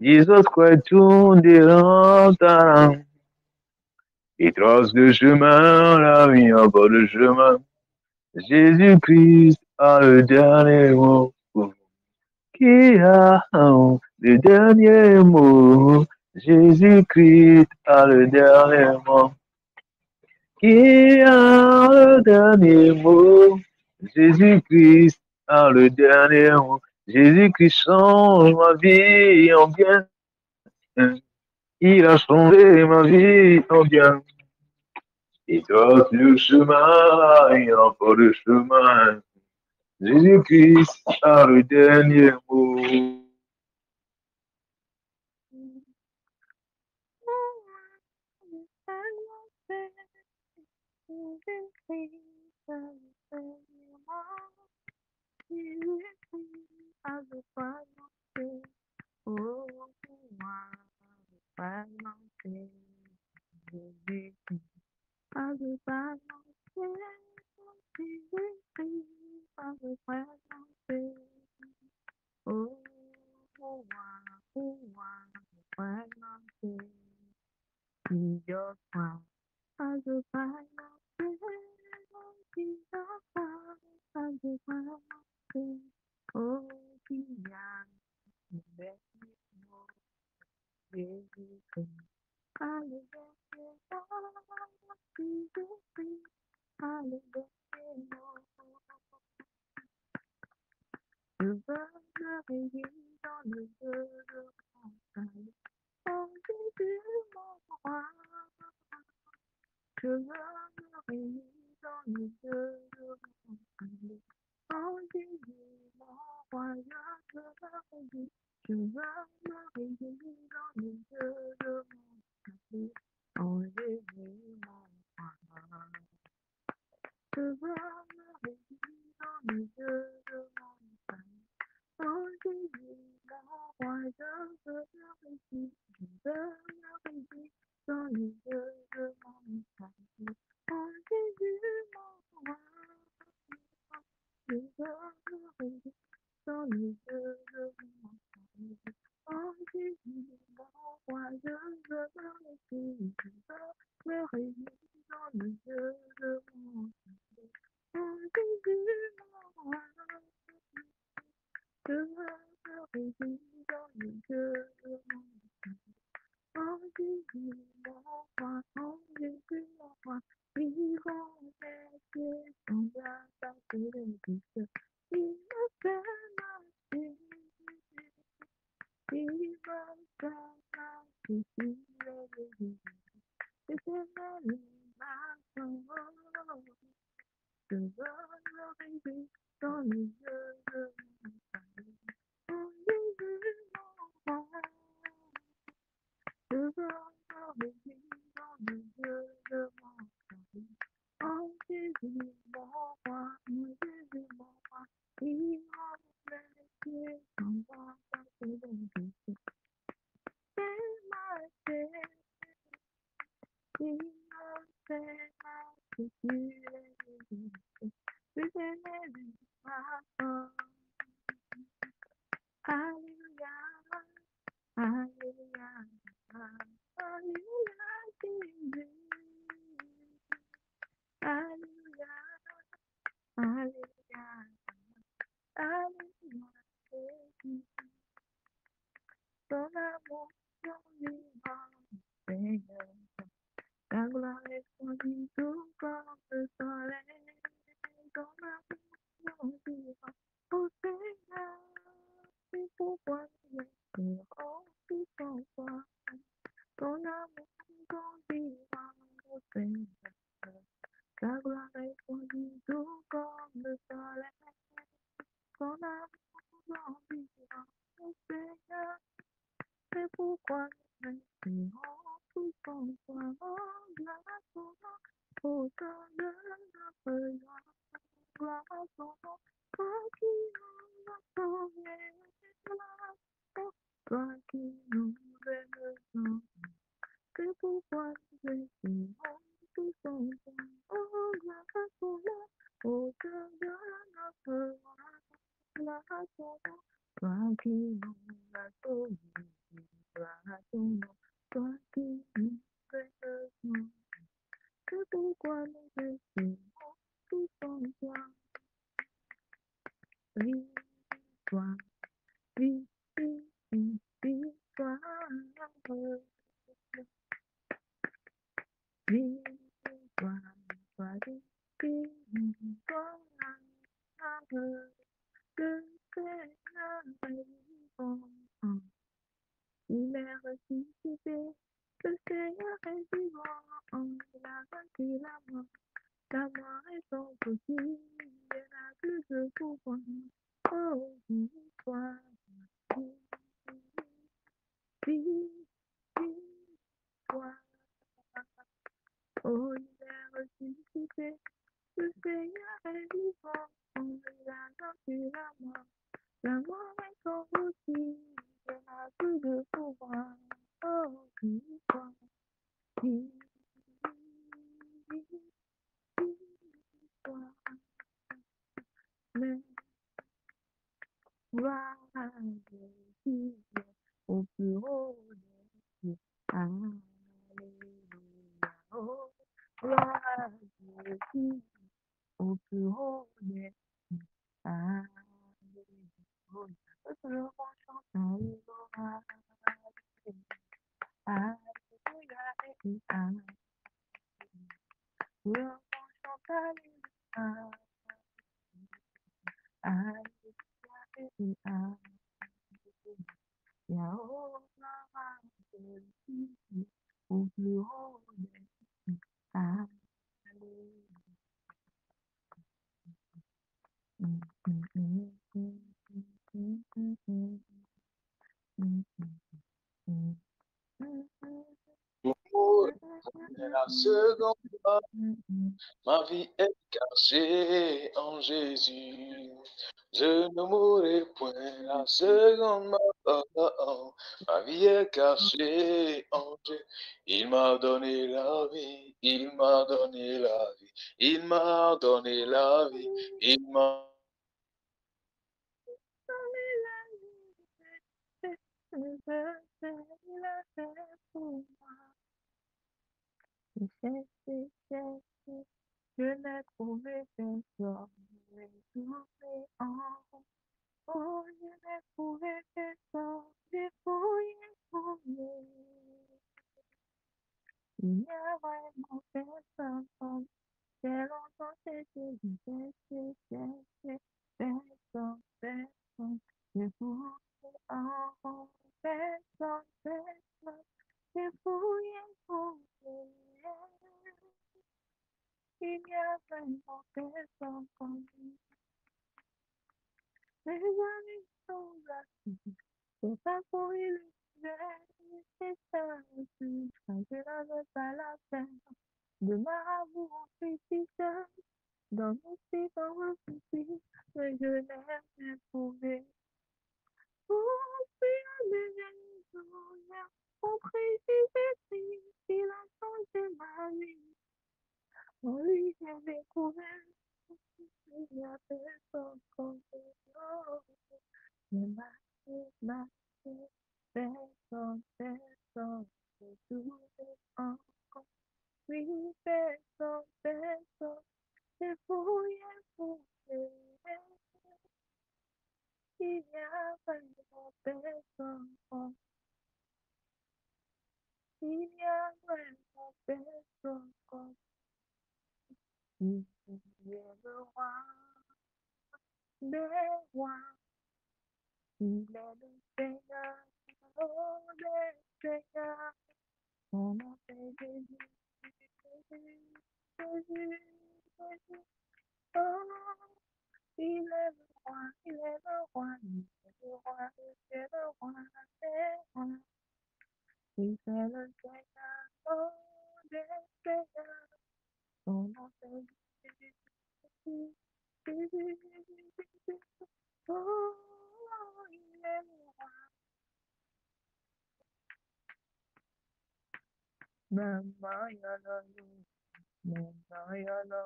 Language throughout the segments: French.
Jesus Christ, tout dérange. Il trace le chemin, la vie en bas de chemin. Jésus-Christ a le dernier mot. Qui a le dernier mot? Jésus-Christ a le dernier mot. Qui a le dernier mot? Jésus-Christ a le dernier mot. Jésus-Christ change ma vie en bien. Il a changé ma vie en bien. Il trace le chemin, il n'a pas de chemin. Jésus-Christ a le dernier mot. gloire à ton nom. Toi qui nous as sauvés, gloire à ton nom. Toi qui nous as sauvés, c'est pourquoi nous te servons tout en toi. Victoire, victoire, victoire, victoire, le Seigneur est vivant. Il est ressuscité, le Seigneur est vivant. Il a vaincu la mort. La mort est son petit, il n'a plus de pouvoir. Oh, victoire, victoire. Oh, il est ressuscité, le Seigneur est vivant. Oh, il a vaincu la mort. La mort est son petit, il n'a plus de pouvoir. Oh, victoire, victoire. Mais gloire à Jésus, au plus haut des cieux. Alléluia. Oh, gloire à Jésus, au plus haut des cieux. Alléluia. Le plus haut chante Alléluia. Alléluia et Alléluia. Le haut chante Alléluia. Alléluia et Alléluia. Yahweh, au plus haut des cieux. Alléluia. Pour la seconde fois, ma vie est cachée en Jésus. Je ne mourrai point la seconde mort. Ma vie est cachée en Dieu. Il m'a donné la vie. Il m'a donné la vie. Il m'a donné la vie. Il m'a Je n'ai trouvé personne, j'ai trouvé en oh, je n'ai trouvé personne, j'ai fouillé, fouillé. Il y a vraiment personne comme j'ai longtemps cherché, personne, personne, j'ai fouillé en haut, personne, j'ai fouillé, fouillé. Il y a vraiment personne comme lui. Les amis sont là, c'est pas pour illustrer, c'est ça aussi. Quand je n'avais pas la peine de marabout en critique, dans mon petit, dans mon petit, mais je n'ai rien trouvé. Oh, puis des gens, on prie Jésus, il a changé ma vie. En lui, j'ai découvert, il y a personne comme lui. Ma personne, personne, c'est tout encore. Oui, personne, personne, c'est fouillé, fouillé. Il y a vraiment personne comme il y a vraiment personne comme il est le roi des rois. Il est le Seigneur, oh, le Seigneur. Son nom c'est Jésus, Jésus, Jésus, Jésus. Oh, il est le roi, il est le roi, il est le roi, il est le roi des rois. Il est le Seigneur, oh, des seigneurs. Son nom c'est Jésus, Jésus, Jésus, Jésus. Oh, il est le roi. Mama, yolo, mama, yolo.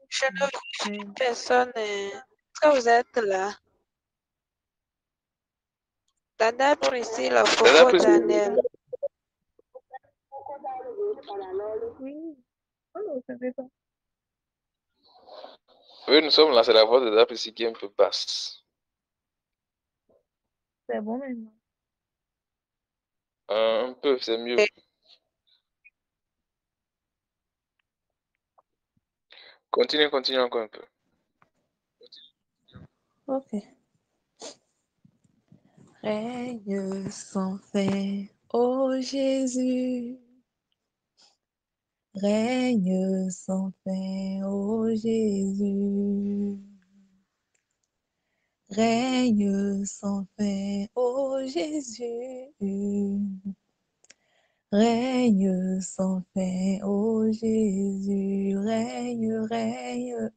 Je ne vois personne. Est-ce que vous êtes là? Dada Priscilla, Dada Coco Priscilla. Daniel. Oui. Oh, ça fait pas. Oui, nous sommes là, c'est la voix de Dada Priscilla qui est un peu basse. C'est bon maintenant. Un peu, c'est mieux. Continue encore un peu. Ok. Règne sans fin, ô Jésus. Règne sans fin, ô Jésus. Règne sans fin, ô Jésus. Règne sans fin, ô Jésus. Règne, règne,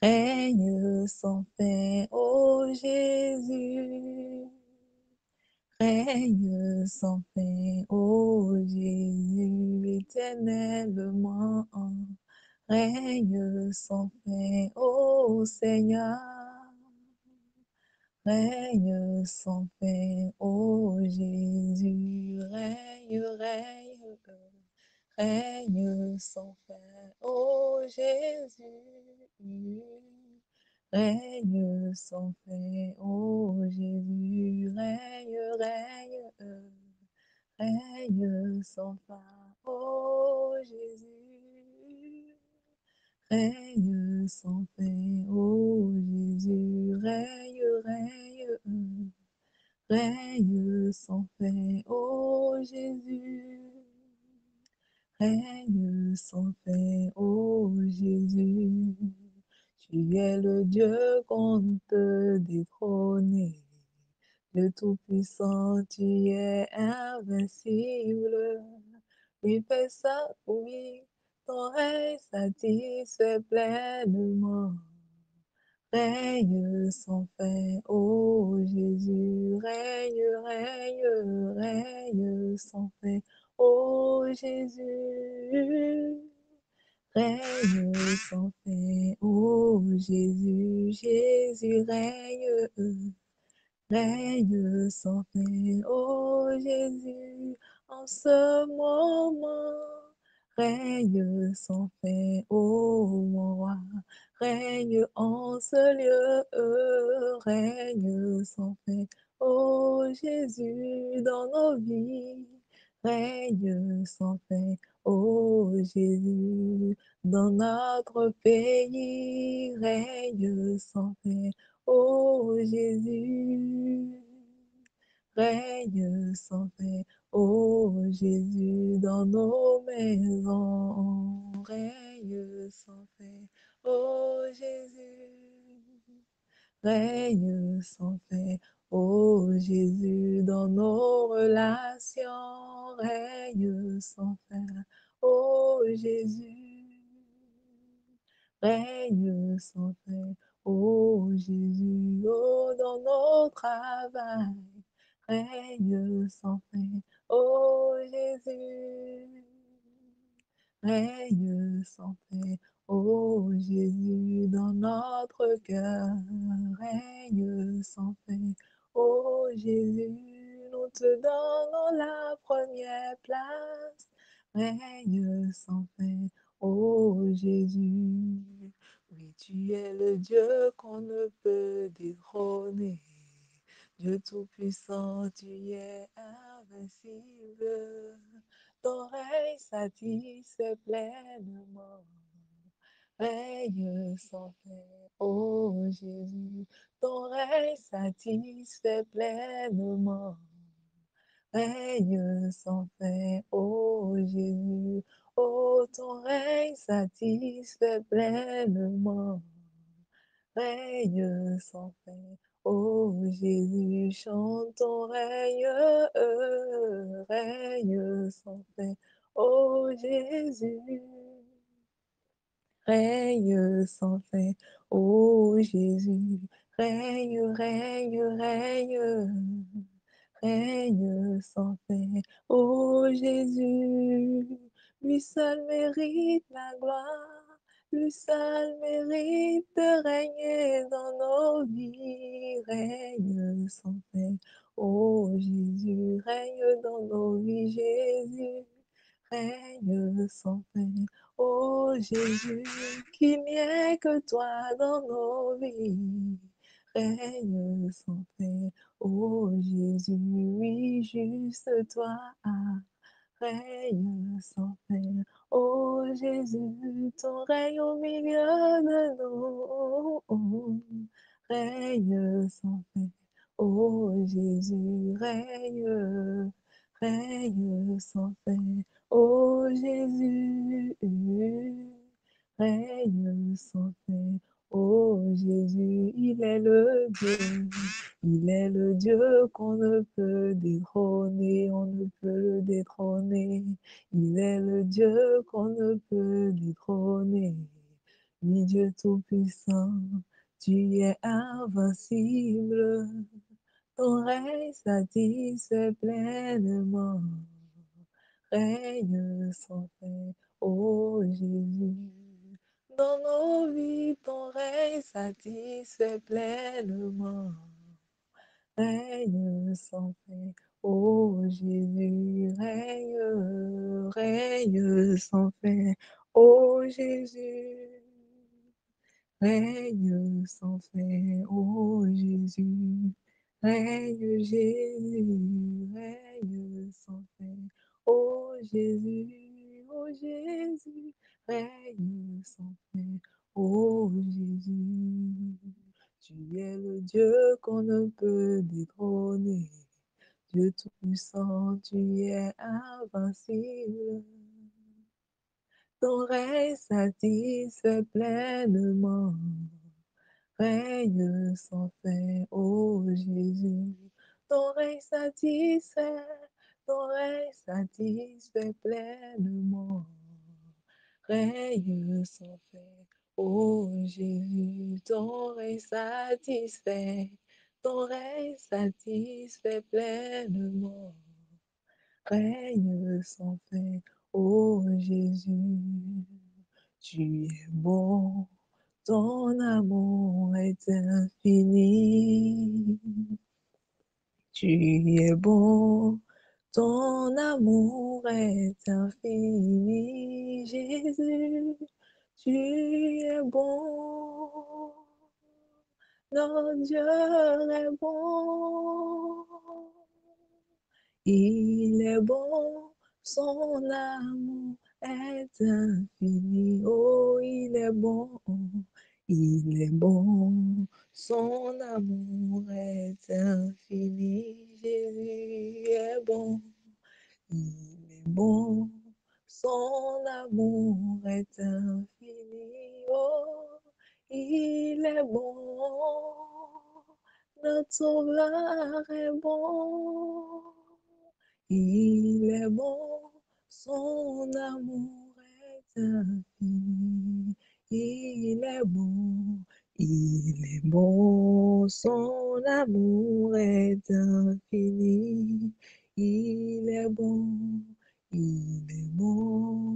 règne sans fin, ô Jésus. Règne sans fin, ô Jésus, éternellement. Règne sans fin, ô Seigneur. Règne sans fin, ô Jésus. Règne, règne, règne sans fin, ô Jésus. Règne sans fin, ô Jésus, règne, règne, règne sans fin, ô Jésus. Règne sans fin, ô Jésus, règne, règne, règne sans fin, ô Jésus. Règne sans fin, ô Jésus. Tu es le Dieu qu'on ne peut détrôner. Le Tout-Puissant, tu es invincible. Oui, fais ça, oui, ton règne satisfait pleinement. Règne sans fin, ô Jésus, règne, règne, règne sans fin, ô Jésus. Règne sans fin, ô Jésus, Jésus règne, règne sans fin, ô Jésus, en ce moment. Règne sans fin, ô mon roi, règne en ce lieu, règne sans fin, ô Jésus, dans nos vies. Règne sans fin, ô Jésus, dans notre pays. Règne sans fin, ô Jésus. Règne sans fin, ô Jésus, dans nos maisons. Règne sans fin, ô Jésus. Règne sans fin, ô Jésus, dans nos relations. Règne sans fin, ô Jésus. Règne sans fin, ô Jésus, oh, dans nos travail. Règne sans fin, ô Jésus. Règne sans fin, ô Jésus, dans notre cœur. Règne sans fin, ô Jésus, nous te donnons la première place. Règne sans fin, ô Jésus. Oui, tu es le Dieu qu'on ne peut détrôner. Dieu Tout-Puissant, tu es invincible. Ton règne satisfait pleinement. Règne sans fin, ô Jésus. Ton règne satisfait pleinement. Règne sans fin, ô Jésus. Oh, ton règne satisfait pleinement. Règne sans fin. Oh Jésus, chante ton règne, règne sans fin. Oh Jésus, règne sans fin. Oh Jésus, règne, règne, règne, règne sans fin. Oh Jésus, lui seul mérite la gloire, lui seul mérite de régner dans nos vies, règne sans fin. Oh Jésus, règne dans nos vies, Jésus, règne sans fin. Oh Jésus, qu'il n'y ait que toi dans nos vies, règne sans fin. Oh Jésus, oui, juste toi, règne sans fin. Oh Jésus, ton règne au milieu de nous, règne sans fin. Oh Jésus, règne, règne sans fin. Oh Jésus, règne sans fin. Oh Jésus, il est le Dieu. Il est le Dieu qu'on ne peut détrôner, on ne peut le détrôner. Il est le Dieu qu'on ne peut détrôner. Oui, Dieu Tout-Puissant, tu es invincible. Ton règne satisfait pleinement. Règne sans fin, ô Jésus. Dans nos vies, ton règne satisfait pleinement. Règne sans fin, ô Jésus, règne, règne sans fin, ô Jésus, règne sans fin, ô Jésus, règne Jésus, règne sans fin, ô Jésus, ô Jésus, règne sans fin, ô Jésus. Tu es le Dieu qu'on ne peut détrôner. Dieu Tout-Puissant, tu es invincible. Ton règne satisfait pleinement. Règne sans fin, ô Jésus. Ton règne satisfait pleinement. Règne sans fin, ô Jésus. Ton règne satisfait pleinement. Règne sans fin, ô Jésus. Tu es bon, ton amour est infini. Tu es bon, ton amour est infini, Jésus. Tu es bon, notre Dieu est bon. Il est bon, son amour est infini. Oh, il est bon, son amour est infini. Jésus est bon, il est bon, son amour est infini. Oh, il est bon, notre Sauveur est bon. Il est bon, son amour est infini. Il est bon, son amour est infini. Il est bon,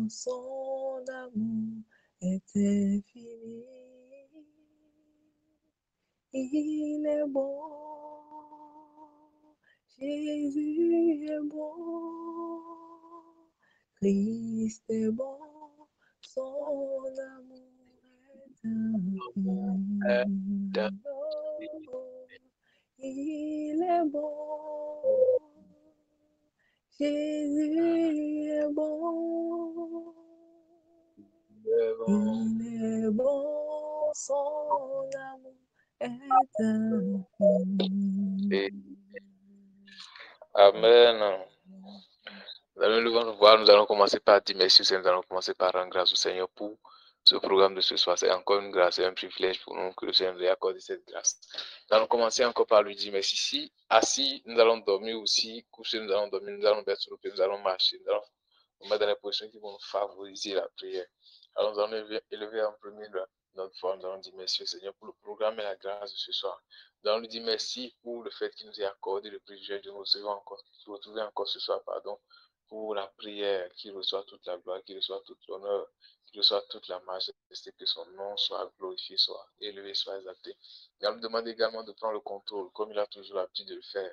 son amour est infini. Il est bon, Jésus est bon, Christ est bon, son amour est infini. Oh, il est bon, Jésus est bon. Il est bon, son amour est infini. Amen. Nous allons le voir, nous allons commencer par dire merci, nous allons commencer par rendre grâce au Seigneur pour ce programme de ce soir. C'est encore une grâce et un privilège pour nous que le Seigneur nous ait accordé cette grâce. Nous allons commencer encore par lui dire merci. Si assis, nous allons dormir aussi, coucher, nous allons dormir, nous allons mettre sur nos pieds, nous allons marcher, nous allons nous mettre dans les positions qui vont nous favoriser la prière. Alors nous allons élever en premier notre foi, nous allons dire merci au Seigneur pour le programme et la grâce de ce soir. Nous allons lui dire merci pour le fait qu'il nous ait accordé le privilège de nous retrouver encore ce soir, pour la prière, qu'il reçoit toute la gloire, qu'il reçoit tout l'honneur, qu'il reçoit toute la majesté, que son nom soit glorifié, soit élevé, soit exalté. Et on lui demande également de prendre le contrôle, comme il a toujours l'habitude de le faire,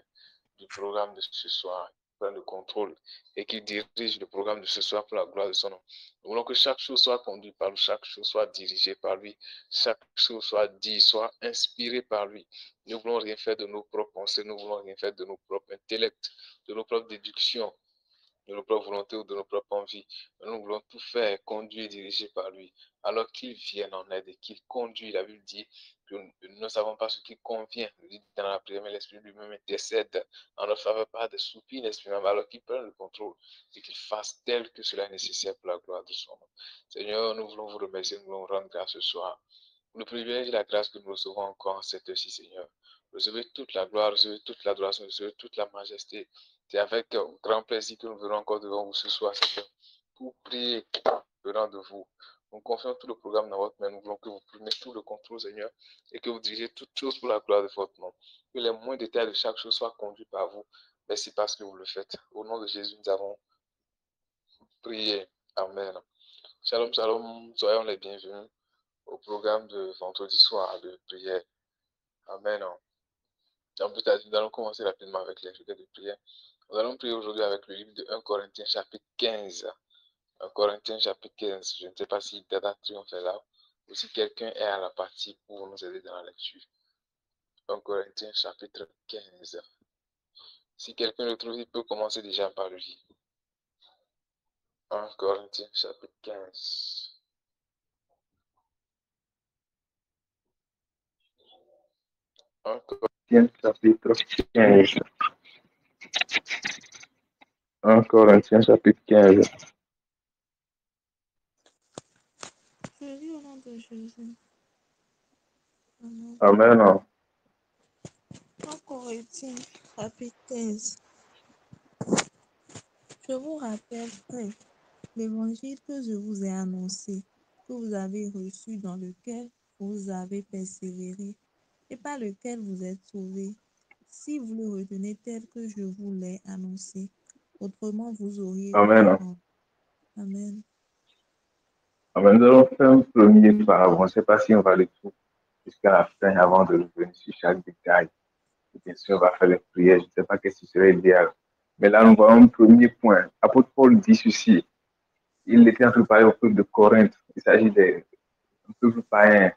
du programme de ce soir. Il prend le contrôle et qu'il dirige le programme de ce soir pour la gloire de son nom. Nous voulons que chaque chose soit conduite par lui, chaque chose soit dirigée par lui, chaque chose soit dit, soit inspirée par lui. Nous ne voulons rien faire de nos propres pensées, nous ne voulons rien faire de nos propres intellects, de nos propres déductions, de nos propres volontés ou de nos propres envies. Nous voulons tout faire, conduire et diriger par lui. Alors qu'il vienne en aide et qu'il conduit. La Bible dit que nous ne savons pas ce qui convient. Nous dit dans la prière, mais l'Esprit lui-même intercède en notre faveur par des soupirs, l'Esprit même, alors qu'il prenne le contrôle et qu'il fasse tel que cela est nécessaire pour la gloire de son nom. Seigneur, nous voulons vous remercier, nous voulons rendre grâce ce soir. Pour le privilège et la grâce que nous recevons encore en cette heure-ci, Seigneur. Recevez toute la gloire, recevez toute l'adoration, recevez toute la majesté. C'est avec grand plaisir que nous venons encore devant vous ce soir, Seigneur, pour prier venant de vous. Nous confions tout le programme dans votre main. Nous voulons que vous preniez tout le contrôle, Seigneur, et que vous dirigez toutes choses pour la gloire de votre nom. Que les moindres détails de chaque chose soient conduits par vous. Merci parce que vous le faites. Au nom de Jésus, nous avons prié. Amen. Shalom, shalom. Soyons les bienvenus au programme de vendredi soir de prière. Amen. En plus, nous allons commencer rapidement avec les requêtes de prière. Nous allons prier aujourd'hui avec le livre de 1 Corinthiens chapitre 15. 1 Corinthiens chapitre 15. Je ne sais pas si Dada Triomphe est là ou si quelqu'un est à la partie pour nous aider dans la lecture. 1 Corinthiens chapitre 15. Si quelqu'un le trouve, il peut commencer déjà par le lire. 1 Corinthiens chapitre 15. 1 Corinthiens chapitre 15. 1 Corinthiens chapitre 15. Je lis au nom de Jésus. Amen. Amen. 1 Corinthiens chapitre 15. Je vous rappelle que l'évangile que je vous ai annoncé, que vous avez reçu, dans lequel vous avez persévéré, et par lequel vous êtes sauvés, si vous le retenez tel que je vous l'ai annoncé, autrement vous auriez Amen. honte. Amen. Amen. Nous allons faire un premier pas. On ne sait pas si on va aller tout jusqu'à la fin avant de revenir sur chaque détail. Et bien sûr, on va faire les prières. Je ne sais pas qu'est-ce qui serait idéal. Mais là, nous voyons un premier point. L'apôtre Paul dit ceci. Il était en train de parler au peuple de Corinthe. Il s'agit d'un peuple païen.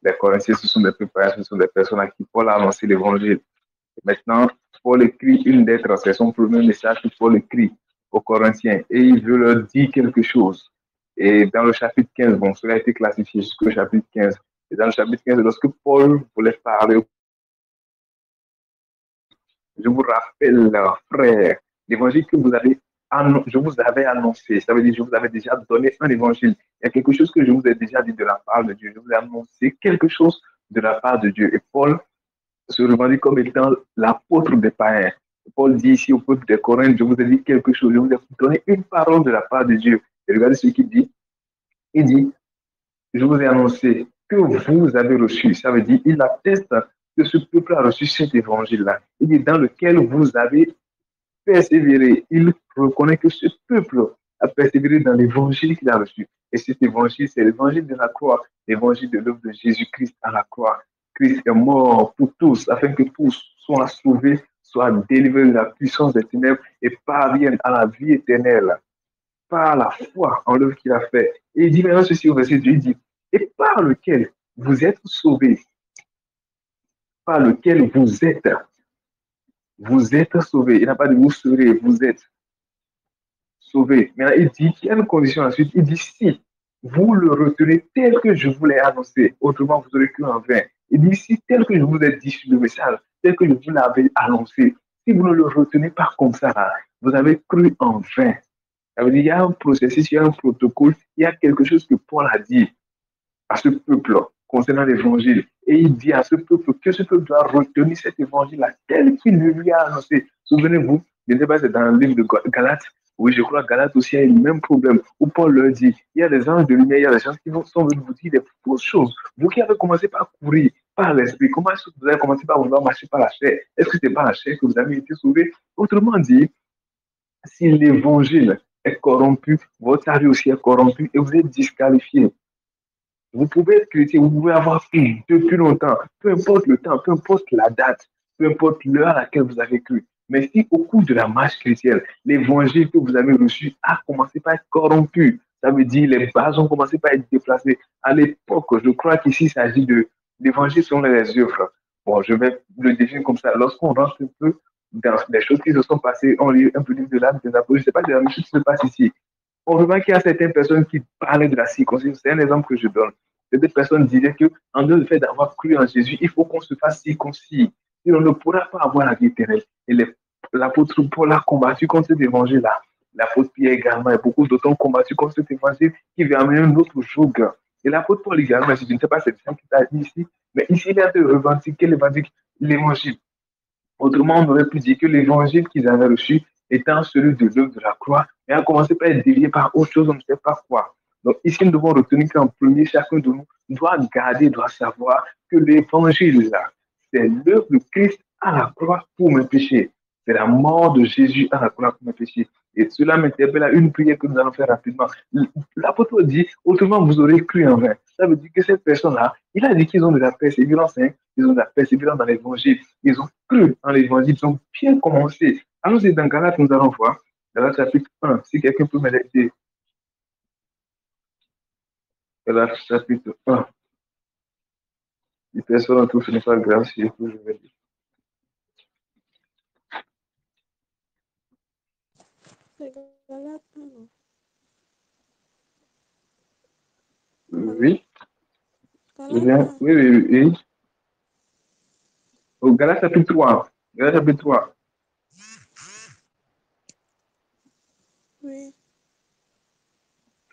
Les Corinthiens, ce sont des peuples païens, ce sont des personnes à qui Paul a annoncé l'évangile. Maintenant, Paul écrit une lettre, c'est son premier message que Paul écrit aux Corinthiens et il veut leur dire quelque chose. Et dans le chapitre 15, bon, cela a été classifié jusqu'au chapitre 15. Et dans le chapitre 15, lorsque Paul voulait parler, je vous rappelle, frères, l'évangile que je vous avais annoncé, ça veut dire que je vous avais déjà donné un évangile. Il y a quelque chose que je vous ai déjà dit de la part de Dieu. Je vous ai annoncé quelque chose de la part de Dieu. Et Paul se revendique comme étant l'apôtre des païens. Paul dit ici au peuple de Corinthe, je vous ai dit quelque chose, je vous ai donné une parole de la part de Dieu. Et regardez ce qu'il dit. Il dit, je vous ai annoncé que vous avez reçu. Ça veut dire, il atteste que ce peuple a reçu cet évangile-là. Il dit, dans lequel vous avez persévéré. Il reconnaît que ce peuple a persévéré dans l'évangile qu'il a reçu. Et cet évangile, c'est l'évangile de la croix, l'évangile de l'œuvre de Jésus-Christ à la croix. Christ est mort pour tous, afin que tous soient sauvés, soient délivrés de la puissance des ténèbres et parviennent à la vie éternelle par la foi en l'œuvre qu'il a fait. Et il dit maintenant ceci au verset 2, il dit, et par lequel vous êtes sauvés, par lequel vous êtes sauvés. Il n'a pas dit vous serez, vous êtes sauvés. Maintenant, il dit qu'il y a une condition ensuite. Il dit si vous le retenez tel que je vous l'ai annoncé, autrement vous aurez cru en vain. Il dit si tel que je vous ai dit sur le message, tel que je vous l'avais annoncé, si vous ne le retenez pas comme ça, vous avez cru en vain. Ça veut dire, il y a un processus, il y a un protocole, il y a quelque chose que Paul a dit à ce peuple concernant l'évangile. Et il dit à ce peuple que ce peuple doit retenir cet évangile-là tel qu'il lui a annoncé. Souvenez-vous, je ne sais pas, c'est dans le livre de Galates. Oui, je crois que Galates aussi a eu le même problème où Paul leur dit il y a des anges de lumière, il y a des gens qui sont venus vous dire des fausses choses. Vous qui avez commencé par courir par l'esprit, comment est-ce que vous avez commencé par vouloir marcher par la chair? Est-ce que c'est par la chair que vous avez été sauvés? Autrement dit, si l'évangile est corrompu, votre vie aussi est corrompu et vous êtes disqualifié. Vous pouvez être chrétien, vous pouvez avoir cru depuis longtemps, peu importe le temps, peu importe la date, peu importe l'heure à laquelle vous avez cru. Mais si au cours de la marche chrétienne, l'évangile que vous avez reçu a commencé par être corrompu, ça veut dire les bases ont commencé par être déplacées. À l'époque, je crois qu'ici, il s'agit de l'évangile selon les œuvres. Bon, je vais le définir comme ça. Lorsqu'on rentre un peu dans les choses qui se sont passées, on lit un peu le livre de l'âme des apôtres, je ne sais pas de la même chose qui se passe ici. On remarque qu'il y a certaines personnes qui parlaient de la circoncision. C'est un exemple que je donne. Certaines personnes disaient que, en dehors du fait d'avoir cru en Jésus, il faut qu'on se fasse circoncis. Sinon, on ne pourra pas avoir la vie éternelle. Et l'apôtre Paul a combattu contre cet évangile-là. L'apôtre Pierre également, et beaucoup d'autres ont combattu contre cet évangile qui veut amener un autre joug. Et l'apôtre Paul également, je ne sais pas si c'est ça qui t'a dit ici, mais ici, il a de revendiquer l'évangile. Autrement, on aurait pu dire que l'évangile qu'ils avaient reçu étant celui de l'œuvre de la croix, et a commencé par être dévié par autre chose, on ne sait pas quoi. Donc ici, nous devons retenir qu'en premier, chacun de nous doit garder, doit savoir que l'évangile, là, c'est l'œuvre de Christ à la croix pour mes péchés. C'est la mort de Jésus à la croix pour mes péchés. Et cela m'interpelle à une prière que nous allons faire rapidement. L'apôtre dit, autrement vous aurez cru en vain. Ça veut dire que cette personne-là, il a dit qu'ils ont de la persévérance, hein, ils ont de la persévérance dans l'évangile. Ils ont cru en l'évangile, ils ont bien commencé. Alors c'est dans Galates, nous allons voir, Galates chapitre 1, si quelqu'un peut m'aider. Galates chapitre 1. Les personnes en tout ce n'est pas grave si je vais dire. C'est Galate 1, non? Allô? Oui, Galate 1. oui, oui, oui. Au Galates chapitre 3. Galates chapitre 3. Oui.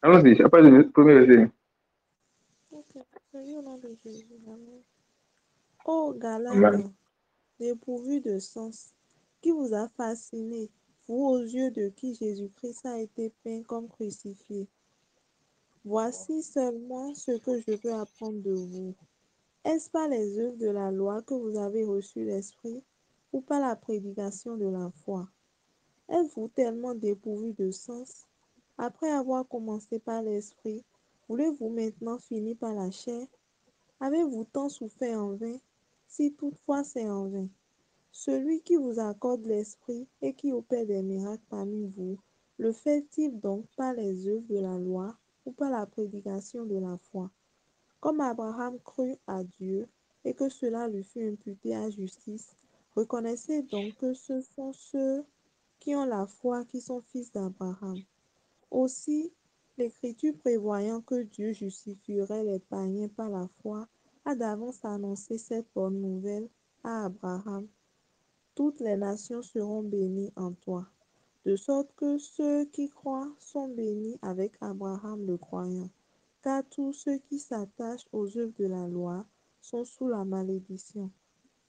Allons-y, après le premier verset. Ok. Salut au nom de Jésus. Amen. Ô Galate, Amen. dépourvu de sens, qui vous a fasciné, vous aux yeux de qui Jésus-Christ a été peint comme crucifié. Voici seulement ce que je veux apprendre de vous. Est-ce par les œuvres de la loi que vous avez reçu l'Esprit ou par la prédication de la foi? Êtes-vous tellement dépourvu de sens? Après avoir commencé par l'Esprit, voulez-vous maintenant finir par la chair? Avez-vous tant souffert en vain? Si toutefois c'est en vain. Celui qui vous accorde l'Esprit et qui opère des miracles parmi vous, le fait-il donc par les œuvres de la loi ou par la prédication de la foi? Comme Abraham crut à Dieu et que cela lui fut imputé à justice, reconnaissez donc que ce sont ceux qui ont la foi qui sont fils d'Abraham. Aussi, l'Écriture prévoyant que Dieu justifierait les païens par la foi, a d'avance annoncé cette bonne nouvelle à Abraham. Toutes les nations seront bénies en toi, de sorte que ceux qui croient sont bénis avec Abraham le croyant, car tous ceux qui s'attachent aux œuvres de la loi sont sous la malédiction.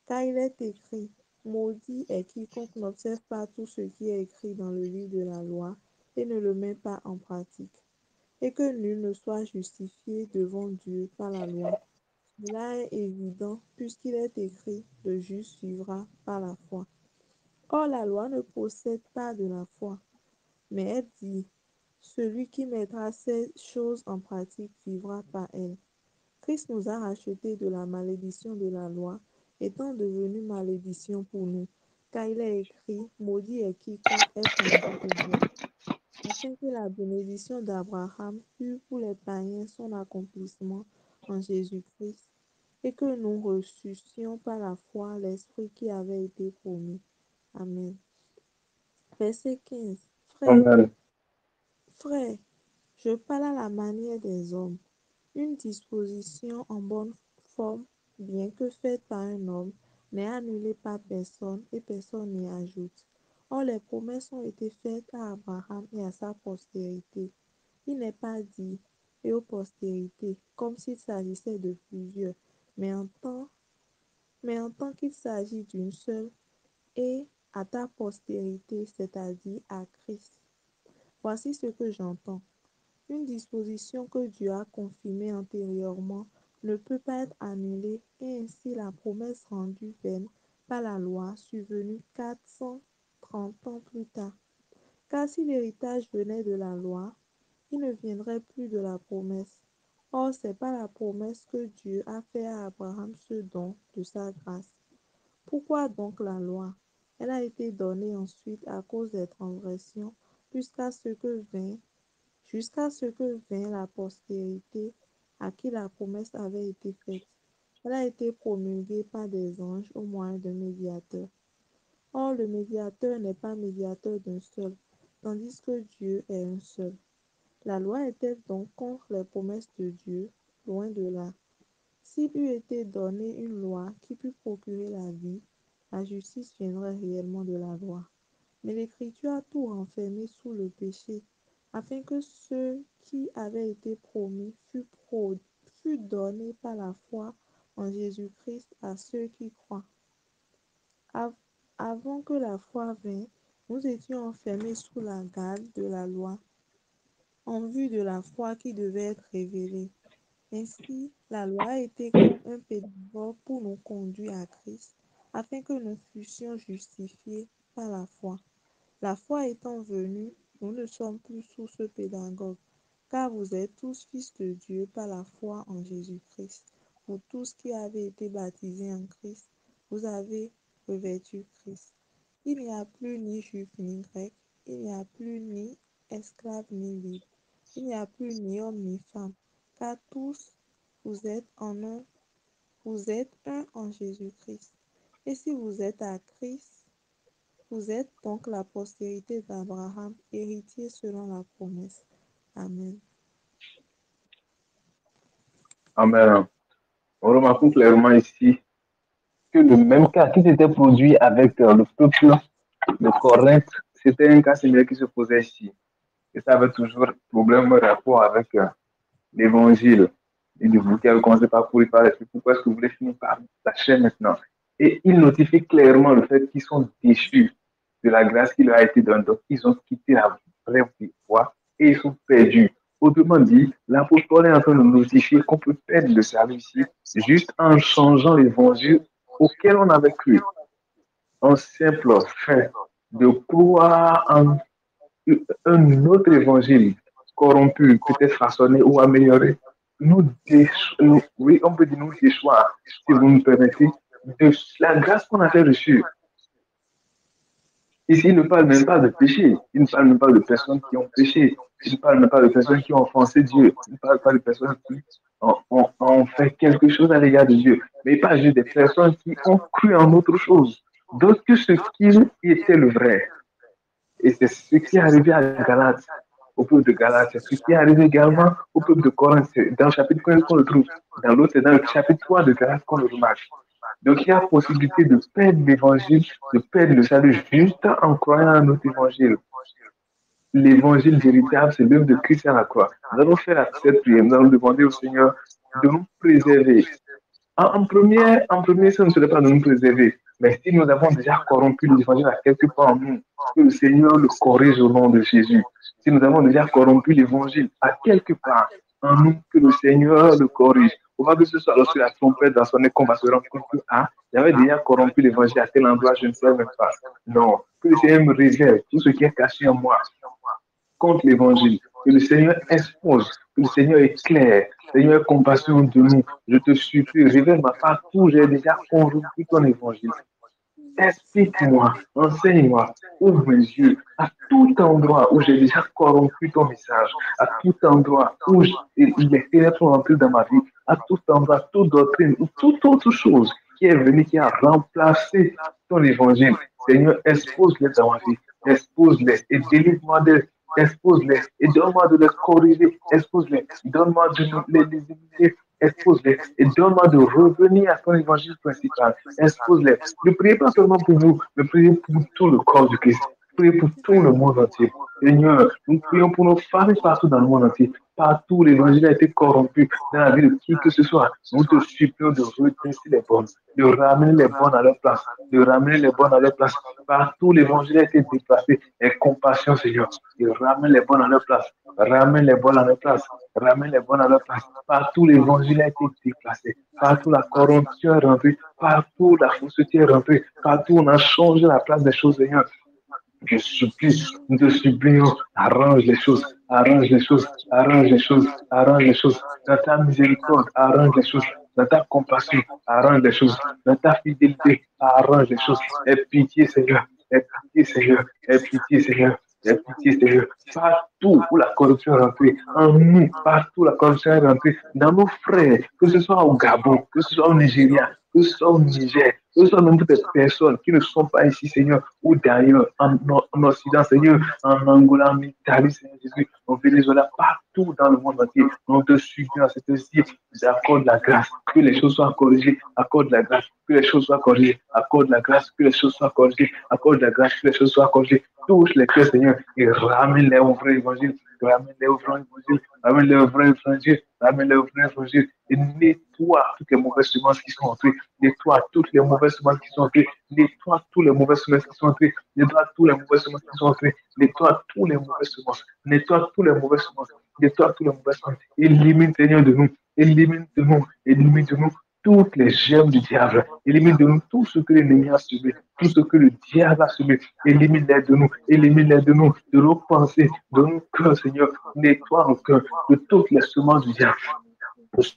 Car il est écrit, maudit est quiconque n'observe pas tout ce qui est écrit dans le livre de la loi et ne le met pas en pratique, et que nul ne soit justifié devant Dieu par la loi. Cela est évident, puisqu'il est écrit, le juste vivra par la foi. Or, la loi ne procède pas de la foi, mais elle dit, celui qui mettra ces choses en pratique vivra par elles. Christ nous a rachetés de la malédiction de la loi, étant devenu malédiction pour nous, car il est écrit, maudit est quiconque est pendu au bois, afin que la bénédiction d'Abraham eût pour les païens son accomplissement en Jésus-Christ, et que nous reçussions par la foi l'Esprit qui avait été promis. Amen. Verset 15. Amen. Frère, je parle à la manière des hommes, une disposition en bonne forme, bien que faite par un homme, n'est annulée par personne et personne n'y ajoute. Or, les promesses ont été faites à Abraham et à sa postérité. Il n'est pas dit et aux postérités, comme s'il s'agissait de plusieurs, mais en tant qu'il s'agit d'une seule, et à ta postérité, c'est-à-dire à Christ. Voici ce que j'entends. Une disposition que Dieu a confirmée antérieurement ne peut pas être annulée et ainsi la promesse rendue vaine par la loi survenue 430 ans plus tard. Car si l'héritage venait de la loi, il ne viendrait plus de la promesse. Or, c'est par la promesse que Dieu a fait à Abraham ce don de sa grâce. Pourquoi donc la loi? Elle a été donnée ensuite à cause des transgressions jusqu'à ce que vint la postérité à qui la promesse avait été faite. Elle a été promulguée par des anges au moyen d'un médiateur. Or, le médiateur n'est pas médiateur d'un seul, tandis que Dieu est un seul. La loi était donc contre les promesses de Dieu, loin de là. S'il eût été donné une loi qui pût procurer la vie, la justice viendrait réellement de la loi. Mais l'Écriture a tout renfermé sous le péché, afin que ce qui avait été promis fût donné par la foi en Jésus-Christ à ceux qui croient. Avant que la foi vînt, nous étions enfermés sous la garde de la loi, en vue de la foi qui devait être révélée. Ainsi, la loi a été comme un pédagogue pour nous conduire à Christ, afin que nous fussions justifiés par la foi. La foi étant venue, nous ne sommes plus sous ce pédagogue, car vous êtes tous fils de Dieu par la foi en Jésus-Christ. Vous tous qui avez été baptisés en Christ, vous avez revêtu Christ. Il n'y a plus ni juif ni grec, il n'y a plus ni esclave ni libre, il n'y a plus ni homme ni femme, car tous vous êtes un en Jésus-Christ. Et si vous êtes à Christ, vous êtes donc la postérité d'Abraham, héritier selon la promesse. Amen. Amen. On remarque clairement ici que le même cas qui s'était produit avec le peuple de Corinthe, c'était un cas similaire qui se posait ici. Et ça avait toujours problème, rapport avec l'évangile. Il dit, vous qui avez commencé par courir par l'esprit, pourquoi est-ce que vous voulez finir par la chair maintenant? Et il notifie clairement le fait qu'ils sont déchus de la grâce qui leur a été donnée. Donc, ils ont quitté la vraie foi et ils sont perdus. Autrement dit, l'apôtre Paul est en train de notifier qu'on peut perdre le salut ici juste en changeant l'évangile auquel on avait cru. Un simple fait de croire en un autre évangile corrompu, peut-être façonné ou amélioré, oui, on peut dire nous déchoir, si vous me permettez, de la grâce qu'on avait reçue. Ici, il ne parle même pas de péché. Il ne parle même pas de personnes qui ont péché. Il ne parle même pas de personnes qui ont offensé Dieu. Il ne parle pas de personnes qui ont fait quelque chose à l'égard de Dieu. Mais il parle juste des personnes qui ont cru en autre chose. D'autre que ce qui était le vrai. Et c'est ce qui est arrivé à Galate, au peuple de Galate. C'est ce qui est arrivé également au peuple de Corinthe. C'est dans le chapitre 15 qu'on le trouve. Dans l'autre, c'est dans le chapitre 3 de Galate qu'on le remarque. Donc, il y a possibilité de perdre l'évangile, de perdre le salut juste en croyant à notre évangile. L'évangile véritable, c'est l'œuvre de Christ à la croix. Nous allons faire cette prière. Nous allons demander au Seigneur de nous préserver. En premier, ça ne serait pas de nous préserver. Mais si nous avons déjà corrompu l'évangile à quelque part en nous, que le Seigneur le corrige au nom de Jésus. Si nous avons déjà corrompu l'évangile à quelque part en nous, que le Seigneur le corrige. Pour pas que ce soit lorsque la trompette va sonner qu'on va se rendre compte que, j'avais déjà corrompu l'évangile à tel endroit, je ne sais même pas. Non, que le Seigneur me révèle tout ce qui est caché en moi contre l'évangile. Que le Seigneur expose, que le Seigneur éclaire, Seigneur, compassion de nous. Je te supplie, révèle ma part où j'ai déjà corrompu ton évangile. Explique-moi, enseigne-moi, ouvre mes yeux à tout endroit où j'ai déjà corrompu ton message, à tout endroit où les ténèbres sont entrées dans ma vie, à tout endroit, toute doctrine ou toute autre chose qui est venue, qui a remplacé ton évangile. Seigneur, expose-les dans ma vie, expose-les et délivre-moi d'eux. Expose-les et donne-moi de les corriger. Expose-les, donne-moi de les éliminer. Expose-les et donne-moi de revenir à ton évangile principal. Expose-les. Ne priez pas seulement pour vous, mais priez pour tout le corps du Christ. prier pour tout le monde entier. Seigneur, nous prions pour nos familles partout dans le monde entier. Partout, l'évangile a été corrompu dans la vie de qui que ce soit. Nous te supplions de redresser les bonnes, de ramener les bonnes à leur place, de ramener les bonnes à leur place. Partout, l'évangile a été déplacé. Et compassion, Seigneur, de ramener les bonnes à leur place. Ramène les bonnes à leur place. Ramène les bonnes à leur place. Partout, l'évangile a été déplacé. Partout, la corruption est rentrée. Partout, la fausseté est rentrée. Partout, on a changé la place des choses, Seigneur. Je supplie, nous te supplions, arrange les choses, arrange les choses, arrange les choses, arrange les choses. Dans ta miséricorde, arrange les choses. Dans ta compassion, arrange les choses. Dans ta fidélité, arrange les choses. Aie pitié, Seigneur. Aie pitié, Seigneur. Aie pitié, Seigneur. Aie pitié, Seigneur. Partout où la corruption est rentrée, en nous, partout où la corruption est rentrée, dans nos frères, que ce soit au Gabon, que ce soit au Nigeria, que ce soit au Niger, que ce soit même pour des personnes qui ne sont pas ici, Seigneur, ou d'ailleurs, en Occident, Seigneur, en Angola, en Italie, Seigneur Jésus, au Venezuela, partout dans le monde entier. Nous te supplions à cette heure-ci, accorde la grâce, que les choses soient corrigées, accorde la grâce, que les choses soient corrigées, accorde la grâce, que les choses soient corrigées, accorde la grâce, que les choses soient corrigées. Touche les cœurs, Seigneur, et ramène-les au vrai évangile, ramène-les au vrai évangile, ramène-les au vrai évangile, ramène-les au vrai évangile, et nettoie toutes les mauvaises semences qui sont entrées, nettoie toutes les mauvaises semences qui sont entrées, nettoie tous les mauvaises semences qui sont entrées, nettoie tous les mauvaises semences qui sont entrées, nettoie tous les mauvaises semences, nettoie tous les mauvaises semences, nettoie tous les mauvaises semences, élimine, Seigneur, de nous, élimine de nous toutes les germes du diable, élimine de nous tout ce que l'ennemi a semé, tout ce que le diable a semé, élimine-les de nos pensées, de nos cœurs, Seigneur, nettoie nos cœurs de toutes les semences du diable.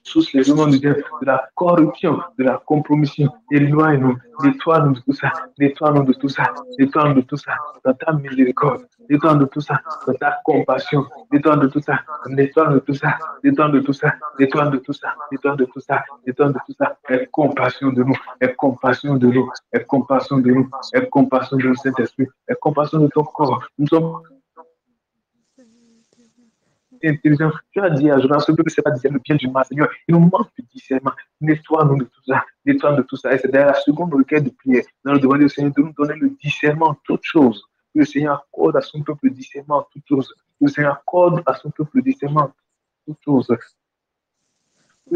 Tous les éléments de la corruption, de la compromission. Éloigne-nous, nettoie-nous de tout ça, nettoie-nous de tout ça, nettoie-nous de tout ça, dans ta miséricorde, nettoie-nous de tout ça, dans ta compassion, nettoie-nous de tout ça, nettoie-nous de tout ça, nettoie-nous de tout ça, nettoie-nous de tout ça, nettoie-nous de tout ça, nettoie-nous de tout ça. Aie compassion de nous, aie compassion de nous, aie compassion de nous, aie compassion de Saint-Esprit, aie compassion de ton corps. Nous sommes intelligent. Tu as dit à Jonas, ce peuple ne sait pas discerner le bien du mal, Seigneur. Il nous manque de discernement. Nettoie-nous de tout ça. Nettoie-nous de tout ça. Et c'est d'ailleurs la seconde requête de prière. Nous devons demander au Seigneur de nous donner le discernement en toutes choses. Que le Seigneur accorde à son peuple le discernement en toutes choses. Que le Seigneur accorde à son peuple le discernement en toutes choses.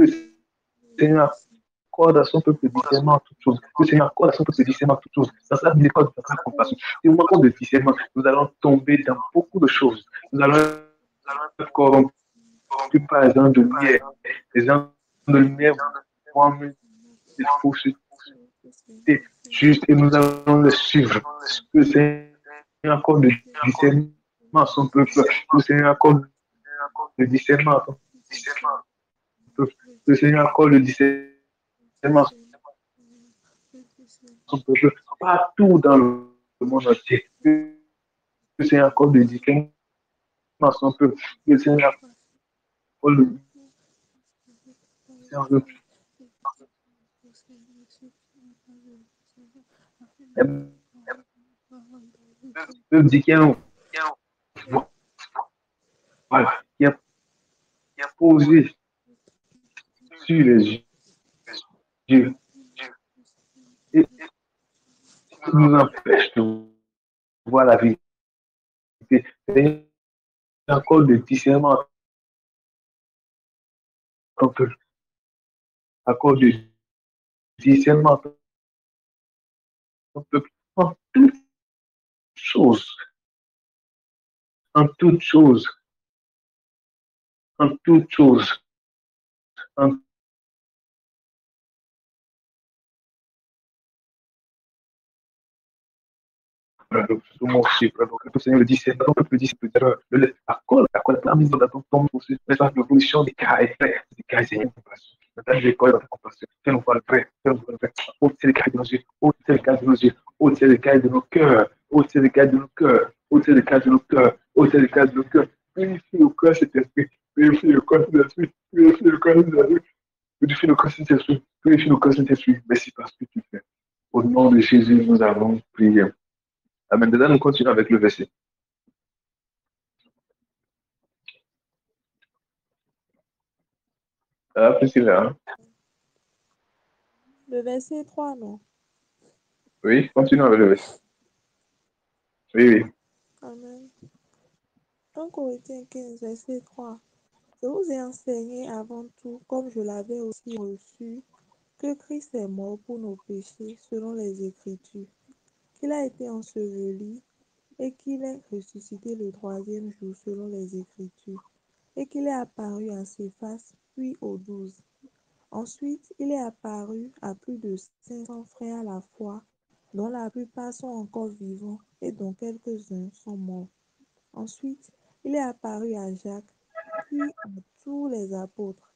Que le Seigneur accorde à son peuple le discernement en toutes choses. Que le Seigneur accorde à son peuple le discernement en toutes choses. Dans sa miséricorde, dans sa compassion. Si nous manquons de discernement, nous allons tomber dans beaucoup de choses. Nous allons être corrompus par les gens de lumière. Les gens de lumière vont il faut se juste et nous allons le suivre. Que le Seigneur accorde le discernement à son peuple. Que le Seigneur accorde le discernement à son peuple. Que le Seigneur accorde le discernement à son peuple. Partout dans le monde entier. Que le Seigneur accorde le discernement à son peuple. Que le Seigneur accorde le discernement à son peuple. Le dit qu'il y a un voilà, qui a posé sur les yeux et nous empêche de voir la vérité. C'est encore le discernement qu'on peut accord de discernement qu'on peut en toutes choses, en toutes choses, en toutes choses, en le Seigneur le discernement, on peut le discernement, accorde la mise dans ton tombe pour cette révolution des cailles, Seigneur, dans ta école, dans ta compassion, fais-nous voir le vrai, fais-nous voir le vrai, ôte les cailles de nos yeux, ôte les cailles de nos yeux, ôte les cailles de nos cœurs, ôte les cailles de nos cœurs, ôte les cailles de nos cœurs, ôte les cailles de nos cœurs, purifie le cœur cet esprit, purifie le cœur cet esprit, purifie le cœur cet esprit, purifie le cœur cet esprit, purifie le cœur cet esprit, merci parce que tu fais. Au nom de Jésus, nous avons prié. Amen. Maintenant, nous continuons avec le verset. Priscilla, hein? Le verset 3, non? Oui, continuons avec le verset. Oui, oui. Amen. 1 Corinthiens 15, verset 3. Je vous ai enseigné avant tout, comme je l'avais aussi reçu, que Christ est mort pour nos péchés selon les Écritures, qu'il a été enseveli et qu'il est ressuscité le troisième jour selon les Écritures, et qu'il est apparu à Céphas, puis aux 12. Ensuite, il est apparu à plus de 500 frères à la fois, dont la plupart sont encore vivants et dont quelques-uns sont morts. Ensuite, il est apparu à Jacques, puis à tous les apôtres.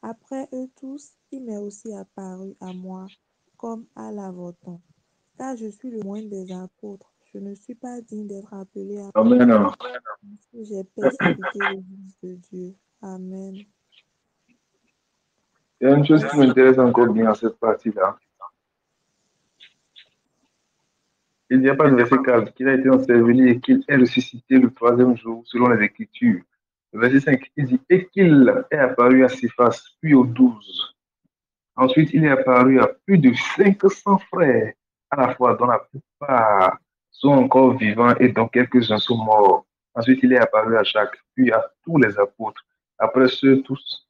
Après eux tous, il m'est aussi apparu à moi, comme à l'avorton. Car je suis le moindre des apôtres. Je ne suis pas digne d'être appelé apôtre, Amen. parce que j'ai persécuté l'Église de Dieu. Amen. Il y a une chose qui m'intéresse encore bien dans cette partie-là. Il n'y a pas de verset 4, qu'il a été enseveli et qu'il est ressuscité le troisième jour selon les Écritures. Le verset 5, il dit, et qu'il est apparu à Céphas, puis aux 12. Ensuite, il est apparu à plus de 500 frères à la fois, dont la plupart sont encore vivants et dont quelques-uns sont morts. Ensuite, il est apparu à Jacques, puis à tous les apôtres. Après eux tous,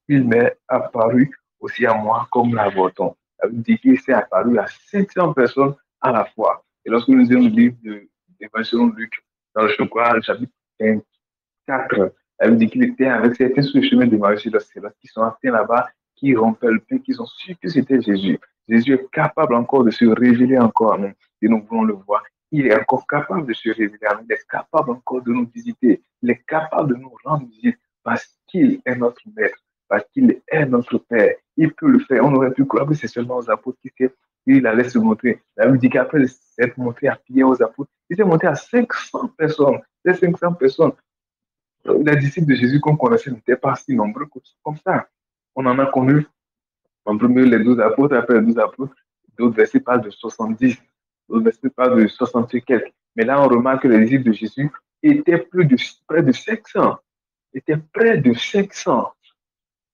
il m'est apparu aussi à moi comme l'avorton. Ça veut dire qu'il s'est apparu à 500 personnes à la fois. Et lorsque nous lisons le livre de l'Évangile de Luc, dans le chapitre 4, elle dit qu'il était avec certains sur le chemin de Marie et Céleste qui sont entrés là-bas, qui rompaient le pain, qui ont su que c'était Jésus. Jésus est capable encore de se révéler encore à nous. Et nous voulons le voir. Il est encore capable de se révéler à nous. Il est capable encore de nous visiter. Il est capable de nous rendre visite parce qu'il est notre maître, parce qu'il est notre Père. Il peut le faire. On aurait pu croire que c'est seulement aux apôtres qu'il allait se montrer. La Bible dit qu'après s'être montré à Pierre aux apôtres, il s'est montré à 500 personnes. Ces 500 personnes, les disciples de Jésus qu'on connaissait n'étaient pas si nombreux comme ça. On en a connu en premier les 12 apôtres, après les 12 apôtres, d'autres versets parlent de 70, d'autres versets parlent de 60 et quelques. Mais là, on remarque que les disciples de Jésus étaient près de 500. Étaient près de 500.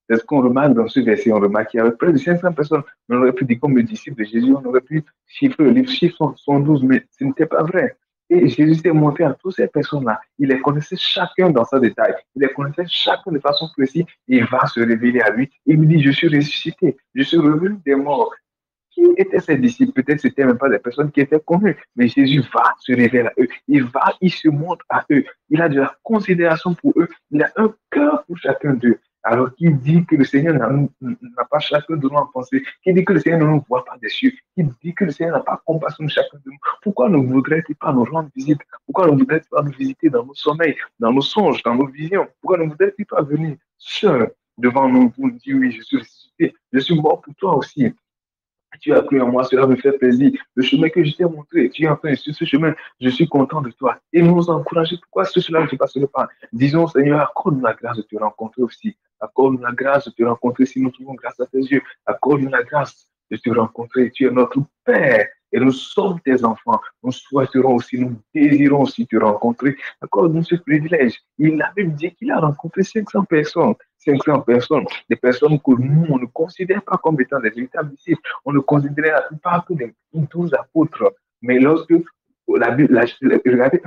C'est ce qu'on remarque dans ce verset. On remarque qu'il y avait près de 500 personnes. On aurait pu dire comme le disciple de Jésus, on aurait pu chiffrer. Les chiffres sont 12, mais ce n'était pas vrai. Et Jésus s'est montré à toutes ces personnes-là. Il les connaissait chacun dans sa détail. Il les connaissait chacun de façon précise. Et il va se révéler à lui. Il lui dit, je suis ressuscité. Je suis revenu des morts. Qui étaient ces disciples? Peut-être ce n'étaient même pas des personnes qui étaient connues. Mais Jésus va se révéler à eux. Il se montre à eux. Il a de la considération pour eux. Il a un cœur pour chacun d'eux. Alors qu'il dit que le Seigneur n'a pas chacun de nous en pensée, qu'il dit que le Seigneur ne nous voit pas des cieux, qu'il dit que le Seigneur n'a pas compassion de chacun de nous. Pourquoi ne voudrait-il pas nous rendre visite? Pourquoi ne voudrait-il pas nous visiter dans nos sommeils, dans nos songes, dans nos visions? Pourquoi ne voudrait-il pas venir seul devant nous pour nous dire, oui, je suis ressuscité, je suis mort pour toi aussi. Tu as cru en moi, cela me fait plaisir. Le chemin que je t'ai montré, tu es en train sur ce chemin, je suis content de toi. Et nous encourager, pourquoi cela ne se passe pas? Disons, Seigneur, accorde-nous la grâce de te rencontrer aussi. Accorde-nous la grâce de te rencontrer si nous trouvons grâce à tes yeux. Accorde-nous la grâce de te rencontrer. Tu es notre Père et nous sommes tes enfants. Nous souhaiterons aussi, nous désirons aussi te rencontrer. Accorde-nous ce privilège. Il a même dit qu'il a rencontré 500 personnes. 500 personnes, des personnes que nous, on ne considère pas comme étant des véritables disciples. On ne considérait la plupart que des 12 apôtres. Mais lorsque la Bible, regardez,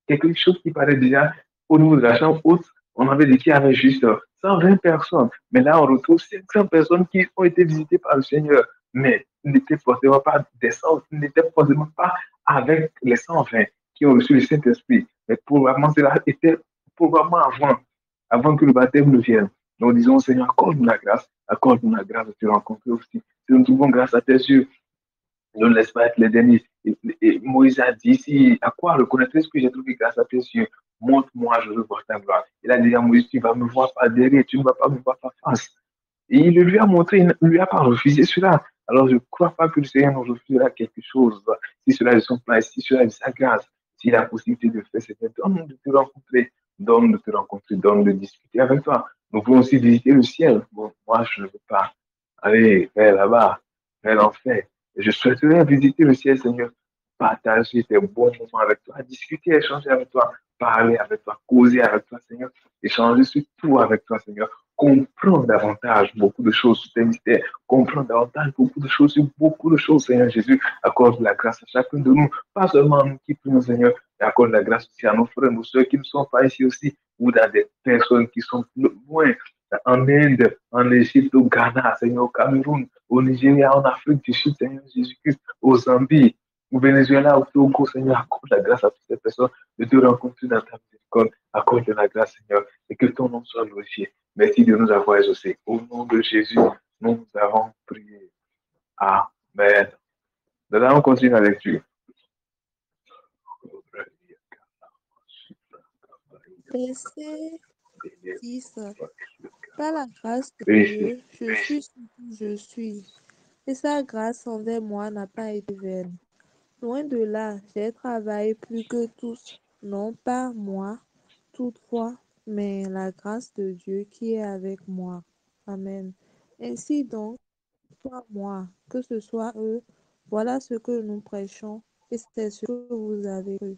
quelque chose qui paraît déjà au niveau de la chambre haute, on avait dit qu'il y avait juste 120 personnes. Mais là, on retrouve 500 personnes qui ont été visitées par le Seigneur. Mais n'étaient forcément pas des 100, n'étaient forcément pas avec les 120 qui ont reçu le Saint-Esprit. Mais probablement, cela était probablement avant que le baptême ne vienne. Nous disons, Seigneur, accorde-nous la grâce de te rencontrer aussi. Si nous trouvons grâce à tes yeux, ne nous laisse pas être les derniers. Et Moïse a dit, si, à quoi reconnaître ce que j'ai trouvé grâce à tes yeux? Montre-moi, je veux voir ta gloire. Il a dit à Moïse, tu vas me voir par derrière, tu ne vas pas me voir par face. Et il le lui a montré, il ne lui a pas refusé cela. Alors je ne crois pas que le Seigneur nous refusera quelque chose. Si cela est son plan, si cela est sa grâce, s'il a la possibilité de faire, c'est donne-nous de te rencontrer, donne de te rencontrer, donne de discuter avec toi. Nous pouvons aussi visiter le ciel. Bon, moi, je ne veux pas aller vers là-bas, vers l'enfer. Je souhaiterais visiter le ciel, Seigneur, partager tes bons moments avec toi, discuter, échanger avec toi, parler avec toi, causer avec toi, Seigneur, échanger sur tout avec toi, Seigneur. comprendre davantage beaucoup de choses sur tes mystères, comprendre davantage beaucoup de choses sur beaucoup de choses, Seigneur Jésus. Accorde la grâce à chacun de nous, pas seulement à nous qui prions, Seigneur, mais accorde la grâce aussi à nos frères, nos soeurs qui ne sont pas ici aussi, ou dans des personnes qui sont plus loin, en Inde, en Égypte, au Ghana, Seigneur, au Cameroun, au Nigeria, en Afrique du Sud, Seigneur Jésus-Christ, au Zambie, au Venezuela, au Togo, Seigneur, accorde la grâce à toutes ces personnes de te rencontrer dans ta miséricorde. Accorde la grâce, Seigneur, et que ton nom soit glorifié. Merci de nous avoir exaucés. Au nom de Jésus, nous avons prié. Amen. Nous allons continuer la lecture. Verset 10. Par la grâce de Vérifiez. Dieu, je suis ce que je suis, et sa grâce envers moi n'a pas été vaine. Loin de là, j'ai travaillé plus que tous, non pas moi, toutefois, mais la grâce de Dieu qui est avec moi. Amen. Ainsi donc, soit moi, que ce soit eux, voilà ce que nous prêchons, et c'est ce que vous avez cru.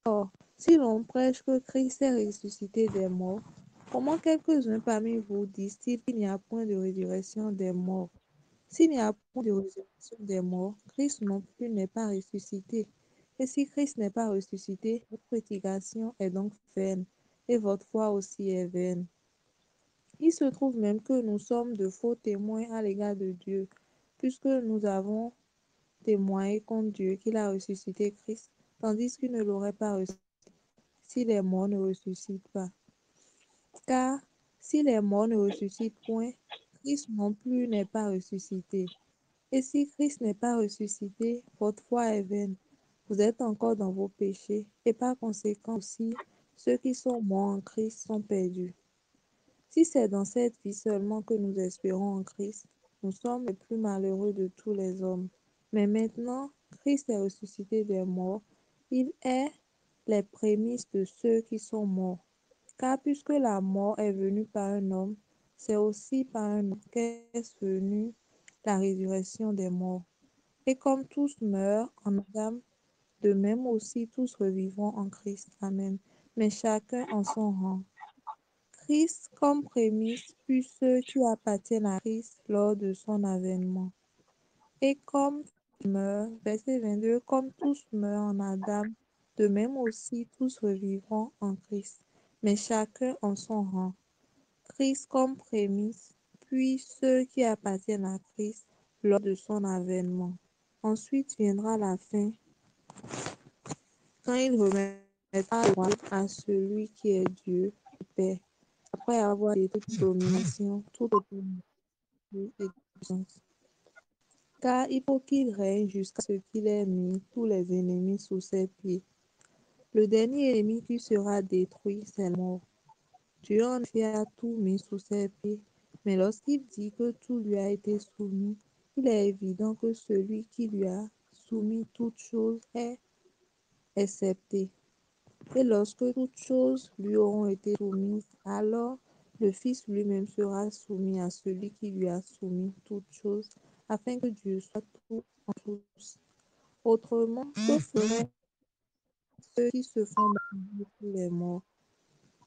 Or, si l'on prêche que Christ est ressuscité des morts, comment quelques-uns parmi vous disent-ils qu'il n'y a point de résurrection des morts? S'il n'y a point de résurrection des morts, Christ non plus n'est pas ressuscité. Et si Christ n'est pas ressuscité, votre prédication est donc vaine, et votre foi aussi est vaine. Il se trouve même que nous sommes de faux témoins à l'égard de Dieu, puisque nous avons témoigné contre Dieu qu'il a ressuscité Christ, tandis qu'il ne l'aurait pas ressuscité si les morts ne ressuscitent pas. Car si les morts ne ressuscitent point, Christ non plus n'est pas ressuscité. Et si Christ n'est pas ressuscité, votre foi est vaine. Vous êtes encore dans vos péchés, et par conséquent aussi, ceux qui sont morts en Christ sont perdus. Si c'est dans cette vie seulement que nous espérons en Christ, nous sommes les plus malheureux de tous les hommes. Mais maintenant, Christ est ressuscité des morts. Il est les prémices de ceux qui sont morts. Car puisque la mort est venue par un homme, c'est aussi par un homme qu'est venue la résurrection des morts. Et comme tous meurent en Adam, de même aussi tous revivront en Christ. Amen. Mais chacun en son rang. Christ comme prémisse, puis ceux qui appartiennent à Christ lors de son avènement. Et comme tous meurent, verset 22, comme tous meurent en Adam, de même aussi tous revivront en Christ, mais chacun en son rang. Christ comme prémisse, puis ceux qui appartiennent à Christ lors de son avènement. Ensuite viendra la fin, quand il remettra la droite à celui qui est Dieu, le Père, après avoir détruit toute domination, toute autorité et puissance. Car il faut qu'il règne jusqu'à ce qu'il ait mis tous les ennemis sous ses pieds. Le dernier ennemi qui sera détruit, c'est la mort. Dieu en effet a tout mis sous ses pieds, mais lorsqu'il dit que tout lui a été soumis, il est évident que celui qui lui a soumis toutes choses est excepté. Et lorsque toutes choses lui auront été soumises, alors le Fils lui-même sera soumis à celui qui lui a soumis toutes choses, afin que Dieu soit tout en tous. Autrement, que feraient ceux qui se font baptiser pour les morts?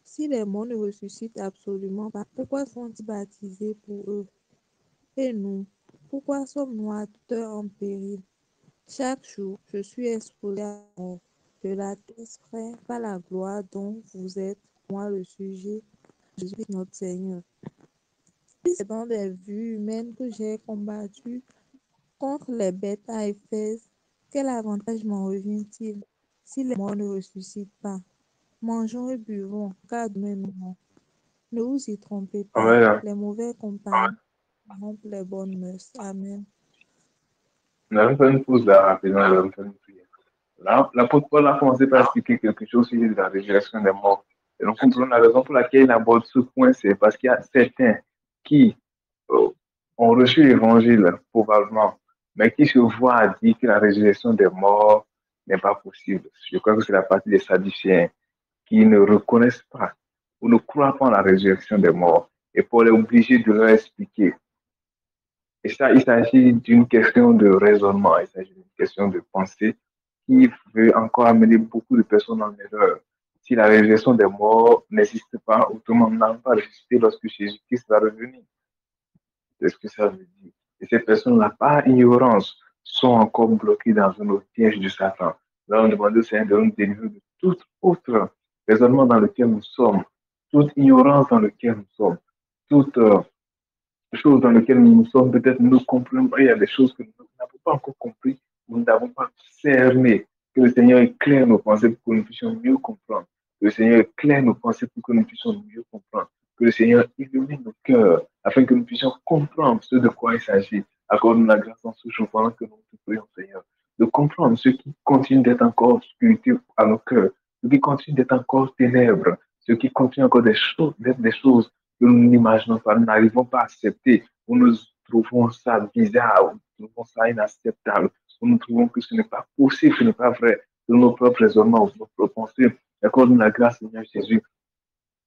Si les morts ne ressuscitent absolument pas, pourquoi sont-ils baptisés pour eux? Et nous, pourquoi sommes-nous à toute heure en péril? Chaque jour, je suis exposé à la mort. Je l'atteste, frère, par la gloire dont vous êtes, moi, le sujet, Jésus notre Seigneur. Si c'est dans des vues humaines que j'ai combattu contre les bêtes à Éphèse, quel avantage m'en revient-il si les morts ne ressuscitent pas? Mangeons et buvons, car demain nous mourrons. Ne vous y trompez pas, Amen. les mauvais compagnons rompent les bonnes mœurs. Amen. Nous allons faire une pause là, rapidement, nous allons faire une prière. Là, l'apôtre Paul a commencé par expliquer quelque chose sur la résurrection des morts. Et nous comprenons la raison pour laquelle il aborde ce point, c'est parce qu'il y a certains qui euh, ont reçu l'évangile, probablement, mais qui se voient à dire que la résurrection des morts n'est pas possible. Je crois que c'est la partie des Sadducéens qui ne reconnaissent pas ou ne croient pas en la résurrection des morts. Et Paul est obligé de leur expliquer. Et ça, il s'agit d'une question de raisonnement, il s'agit d'une question de pensée qui veut encore amener beaucoup de personnes en erreur. si la résurrection des morts n'existe pas, autrement n'ont pas ressuscité lorsque Jésus-Christ va revenir. C'est ce que ça veut dire. Et ces personnes-là, par ignorance, sont encore bloquées dans un autre piège de Satan. Nous allons demander au Seigneur de nous délivrer de tout autre raisonnement dans lequel nous sommes, toute ignorance dans laquelle nous sommes, toute choses dans lesquelles nous sommes, peut-être nous comprenons, il y a des choses que nous n'avons pas encore compris, nous n'avons pas cerné. Que le Seigneur éclaire nos pensées pour que nous puissions mieux comprendre. Que le Seigneur éclaire nos pensées pour que nous puissions mieux comprendre. Que le Seigneur illumine nos cœurs afin que nous puissions comprendre ce de quoi il s'agit. Accorde-nous la grâce en ce jour pendant que nous te prions, Seigneur, de comprendre ce qui continue d'être encore obscurité à nos cœurs, ce qui continue d'être encore ténèbres, ce qui continue encore d'être des choses que nous n'imaginons pas, nous n'arrivons pas à accepter, où nous trouvons ça bizarre, où nous trouvons ça inacceptable, où nous trouvons que ce n'est pas possible, ce n'est pas vrai, de nos propres raisonnements, de nos propres pensées. Accorde-nous la grâce, Seigneur Jésus,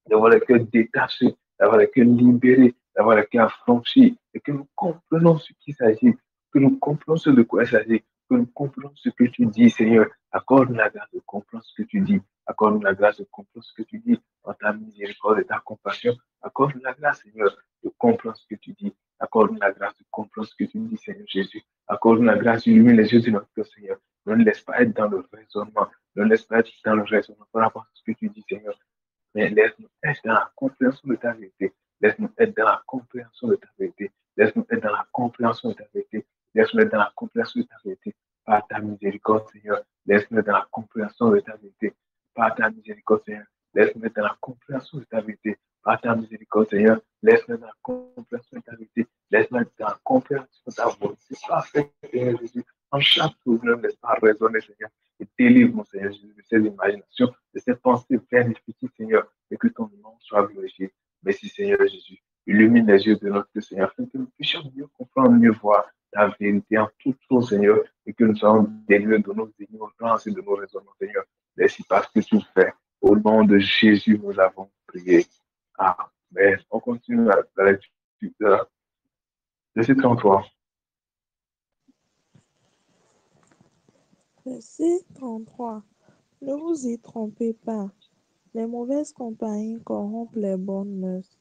d'avoir le cœur détaché, d'avoir le cœur libéré, d'avoir le cœur affranchi, et que nous comprenons ce qu'il s'agit, que nous comprenons ce de quoi il s'agit, que nous comprenons ce que tu dis, Seigneur. Accorde-nous la grâce de comprendre ce que tu dis. Accorde-nous la grâce de comprendre ce que tu dis en ta miséricorde et ta compassion. Accorde-nous la grâce, Seigneur, de comprendre ce que tu dis. Accorde-nous la grâce de comprendre ce que tu dis, Seigneur Jésus. Accorde-nous la grâce d'illuminer les yeux de notre cœur, Seigneur. Ne nous laisse pas être dans le raisonnement. Ne nous laisse pas être dans le raisonnement par rapport à ce que tu dis, Seigneur. Mais laisse-nous être dans la compréhension de ta vérité. Laisse-nous être dans la compréhension de ta vérité. Laisse-nous être dans la compréhension de ta vérité. Laisse-nous être dans la compréhension de ta vérité. Par ta miséricorde, Seigneur. Laisse-nous être dans la compréhension de ta vérité. Par ta miséricorde, Seigneur. Laisse-nous être dans la compréhension de ta vérité. Par ta miséricorde, Seigneur. Laisse-nous être dans la compréhension de ta vérité. Laisse-nous être dans la compréhension de ta volonté. Parfait, Seigneur Jésus. En chaque chose, ne laisse pas raisonner, Seigneur. Et délivre, mon Seigneur Jésus, de ces imaginations, de ces pensées pleines difficiles, Seigneur, et que ton nom soit glorifié. Merci, Seigneur Jésus. Illumine les yeux de notre Seigneur, afin que nous puissions mieux comprendre, mieux voir ta vérité en toutes choses, Seigneur, et que nous soyons délivrés de nos ignorances et de nos raisonnements, Seigneur. Merci parce que tu le fais. Au nom de Jésus, nous avons prié. Amen. On continue la lecture de verset 33. Verset 33. Ne vous y trompez pas. Les mauvaises compagnies corrompent les bonnes mœurs.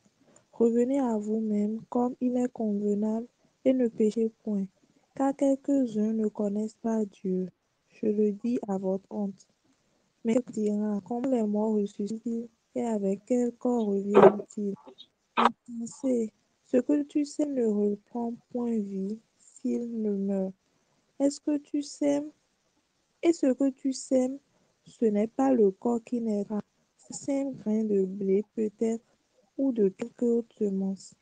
Revenez à vous-même comme il est convenable et ne péchez point, car quelques-uns ne connaissent pas Dieu. Je le dis à votre honte. Mais tu diras, comment les morts ressuscitent-ils et avec quel corps reviennent-ils? Insensé, ce que tu sais ne reprend point vie s'il ne meurt. Est-ce que tu sèmes et ce que tu sèmes, ce n'est pas le corps qui naîtra, c'est un grain de blé peut-être, ou de quelque autre semence.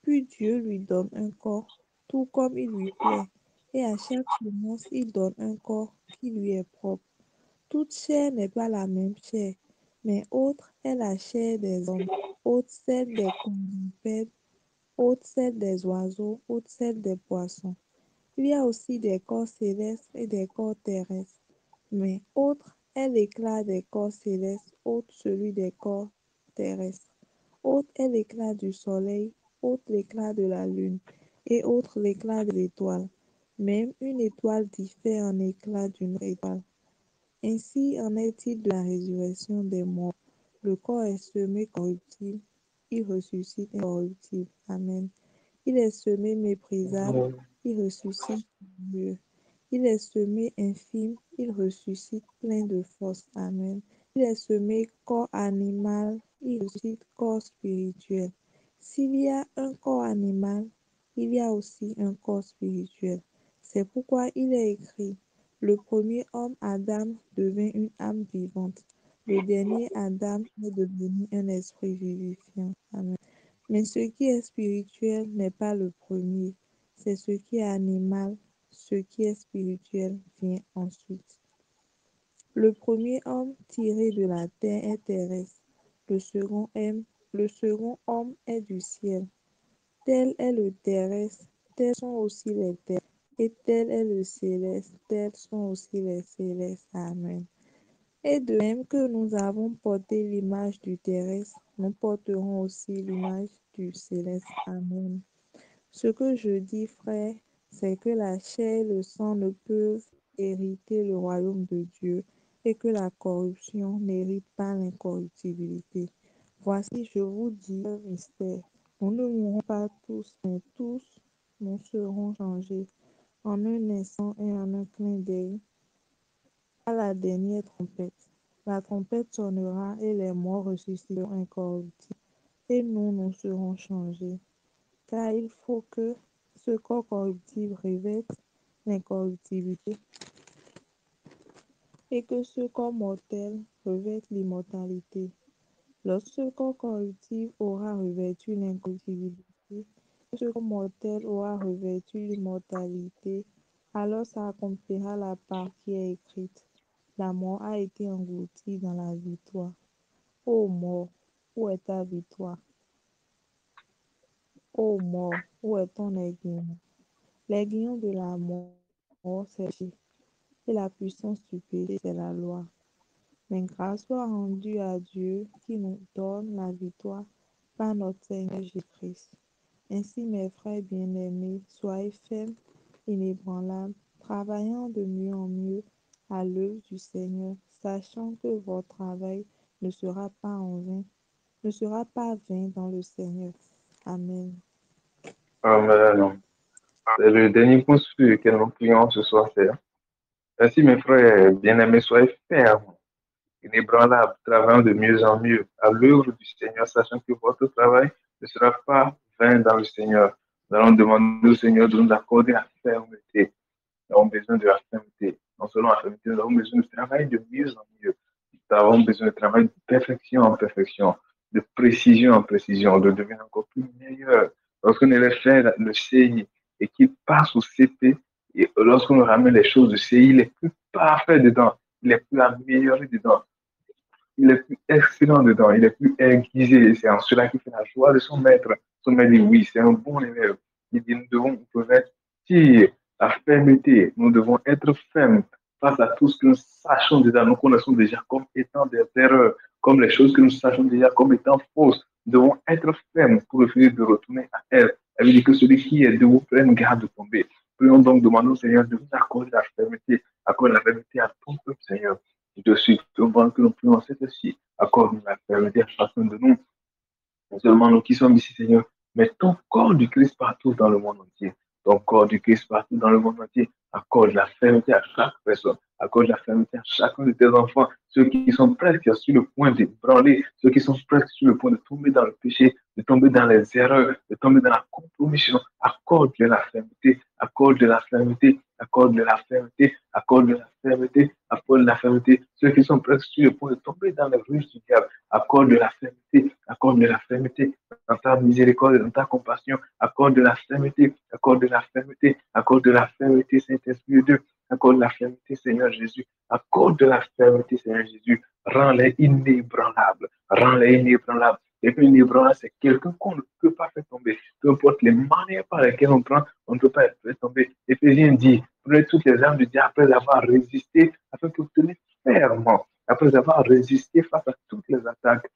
Puis Dieu lui donne un corps, tout comme il lui plaît, et à chaque semence il donne un corps qui lui est propre. Toute chair n'est pas la même chair, mais autre est la chair des hommes, autre celle des quadrupèdes, autre celle des oiseaux, autre celle des poissons. Il y a aussi des corps célestes et des corps terrestres. Mais autre est l'éclat des corps célestes, autre celui des corps terrestres. Autre est l'éclat du soleil, autre l'éclat de la lune, et autre l'éclat des étoiles. Même une étoile diffère en éclat d'une autre étoile. Ainsi en est-il de la résurrection des morts. Le corps est semé corruptible, il ressuscite incorruptible. Amen. Il est semé méprisable, il ressuscite glorieux. Il est semé infime, il ressuscite plein de force. Amen. Il est semé corps animal, il ressuscite corps spirituel. S'il y a un corps animal, il y a aussi un corps spirituel. C'est pourquoi il est écrit, le premier homme, Adam, devint une âme vivante. Le dernier Adam est devenu un esprit vivifiant. Amen. Mais ce qui est spirituel n'est pas le premier, c'est ce qui est animal, ce qui est spirituel vient ensuite. Le premier homme tiré de la terre est terrestre, le second homme est du ciel. Tel est le terrestre, tels sont aussi les terrestres, et tel est le céleste, tels sont aussi les célestes. Amen. Et de même que nous avons porté l'image du terrestre, nous porterons aussi l'image du céleste. Amen. Ce que je dis, frère, c'est que la chair et le sang ne peuvent hériter le royaume de Dieu, et que la corruption n'hérite pas l'incorruptibilité. Voici, je vous dis un mystère. Nous ne mourrons pas tous, mais tous nous serons changés en un instant et en un clin d'œil à la dernière trompette. La trompette sonnera et les morts ressusciteront incorruptibles et nous serons changés. Car il faut que ce corps corruptible revête l'incorruptibilité et que ce corps mortel revête l'immortalité. Lorsque ce corps corruptible aura revêtu l'incorruptibilité, et ce corps mortel aura revêtu l'immortalité, alors s'accomplira la part qui est écrite. La mort a été engloutie dans la victoire. Ô mort, où est ta victoire? Ô mort, où est ton aiguillon? L'aiguillon de la mort, c'est le péché, et la puissance du péché, c'est la loi. Mais grâce soit rendue à Dieu qui nous donne la victoire par notre Seigneur Jésus-Christ. Ainsi, mes frères bien-aimés, soyez fermes, inébranlables, travaillant de mieux en mieux à l'œuvre du Seigneur, sachant que votre travail ne sera pas en vain, ne sera pas vain dans le Seigneur. Amen. Amen. C'est le dernier point sur lequel nous prions ce soir, c'est ainsi, mes frères bien-aimés, soyez fermes, inébranlables, travaillant de mieux en mieux à l'œuvre du Seigneur, sachant que votre travail ne sera pas vain dans le Seigneur. Nous allons demander au Seigneur de nous accorder la fermeté. Nous avons besoin de la fermeté. Non seulement la fermeté, nous avons besoin de travailler de mieux en mieux. Nous avons besoin de travailler de perfection en perfection, de précision en précision, de devenir encore plus meilleur. Lorsqu'on élève le CI et qu'il passe au CP, et lorsqu'on ramène les choses du CI, il est plus parfait dedans, il est plus amélioré dedans, il est plus excellent dedans, il est plus aiguisé. C'est en cela qu'il fait la joie de son maître. Son maître dit oui, c'est un bon élève. Il dit nous devons revêtir la fermeté, nous devons être fermes face à tout ce que nous sachons déjà, nous connaissons déjà comme étant des erreurs, comme les choses que nous sachons déjà comme étant fausses. Nous devons être fermes pour refuser de retourner à elle. Elle veut dire que celui qui est debout prenne garde de tomber. Prions donc, demandons au Seigneur de nous accorder la fermeté à ton peuple, Seigneur. Je te suis devant que nous prions cette ci accorde-nous la fermeté à chacun de nous, non seulement nous qui sommes ici, Seigneur, mais ton corps du Christ partout dans le monde entier. Ton corps du Christ partout dans le monde entier. Accorde la fermeté à chaque personne. Accorde la fermeté à chacun de tes enfants. Ceux qui sont presque sur le point de branler. Ceux qui sont presque sur le point de tomber dans le péché, de tomber dans les erreurs, de tomber dans la compromission. Accorde la fermeté. Accorde la fermeté. Accorde la fermeté. Accorde la fermeté. Accorde la fermeté. Ceux qui sont presque sur le point de tomber dans les ruses du diable. Accorde la fermeté. Accorde la fermeté dans ta miséricorde, dans ta compassion. Accorde la fermeté, accorde la fermeté, accorde la fermeté, Saint-Esprit de Dieu. Accorde la fermeté, Seigneur Jésus. Accorde la fermeté, Seigneur Jésus. Rends-les inébranlables. Rends-les inébranlables. Et puis, inébranlable, c'est quelqu'un qu'on ne peut pas faire tomber. Peu importe les manières par lesquelles on prend, on ne peut pas faire tomber. Éphésiens dit, prenez toutes les armes de Dieu après avoir résisté, afin que vous tenez fermement, après avoir résisté face à toutes les attaques.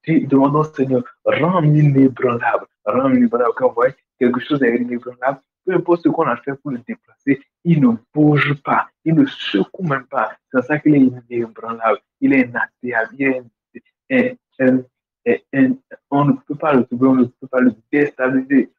Demandons au Seigneur, rends-moi inébranlable. Rends-moi inébranlable. Quand vous voyez quelque chose est inébranlable, peu importe ce qu'on a fait pour le déplacer, il ne bouge pas, il ne secoue même pas. C'est ça qu'il est inébranlable. Il est inatteignable. On ne peut pas le trouver, on ne peut pas le déstabiliser.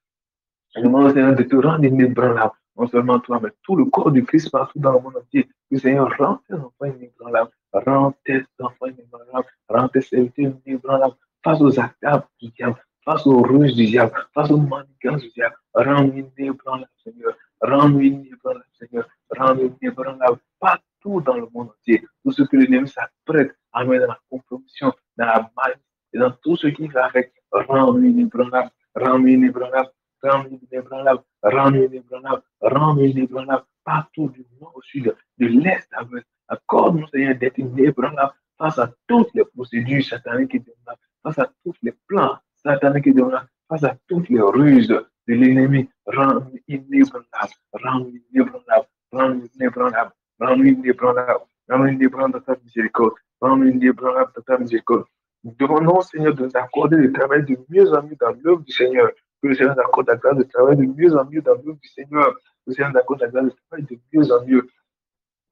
Je demande au Seigneur de te rendre inébranlable. Non seulement toi, mais tout le corps du Christ partout dans le monde entier. Que Seigneur, rend tes enfants inébranlables. Rends tes enfants inébranlables. Rends tes serviteurs inébranlables. Face aux attaques du diable. Face aux ruses du diable. Face aux manigances du diable. Rends-nous inébranlables, Seigneur. Rends-nous inébranlables, Seigneur. Rends-nous inébranlables. Partout dans le monde entier. Tout ce que l'ennemi s'apprête à mettre dans la compromission, dans la malice et dans tout ce qui va avec. Rends-nous inébranlables. Rends-nous inébranlables. Rends-nous inébranlable, rends-nous inébranlable, rends-nous inébranlable, partout du nord au sud, de l'est à l'ouest. Accorde-nous, Seigneur, d'être inébranlable face à toutes les procédures sataniques et démoniaques, face à tous les plans sataniques et démoniaques, face à toutes les ruses de l'ennemi. Rends-nous inébranlable, rends-nous inébranlable, rends-nous inébranlable, rends-nous inébranlable, rends-nous inébranlable dans ta miséricorde, rends-nous inébranlable dans ta miséricorde. Nous demandons, Seigneur, de nous accorder le travail de mieux en mieux dans l'œuvre du Seigneur. Que le Seigneur nous accorde la grâce de travailler de mieux en mieux dans l'œuvre du Seigneur. Que le Seigneur nous accorde la grâce de travailler de mieux en mieux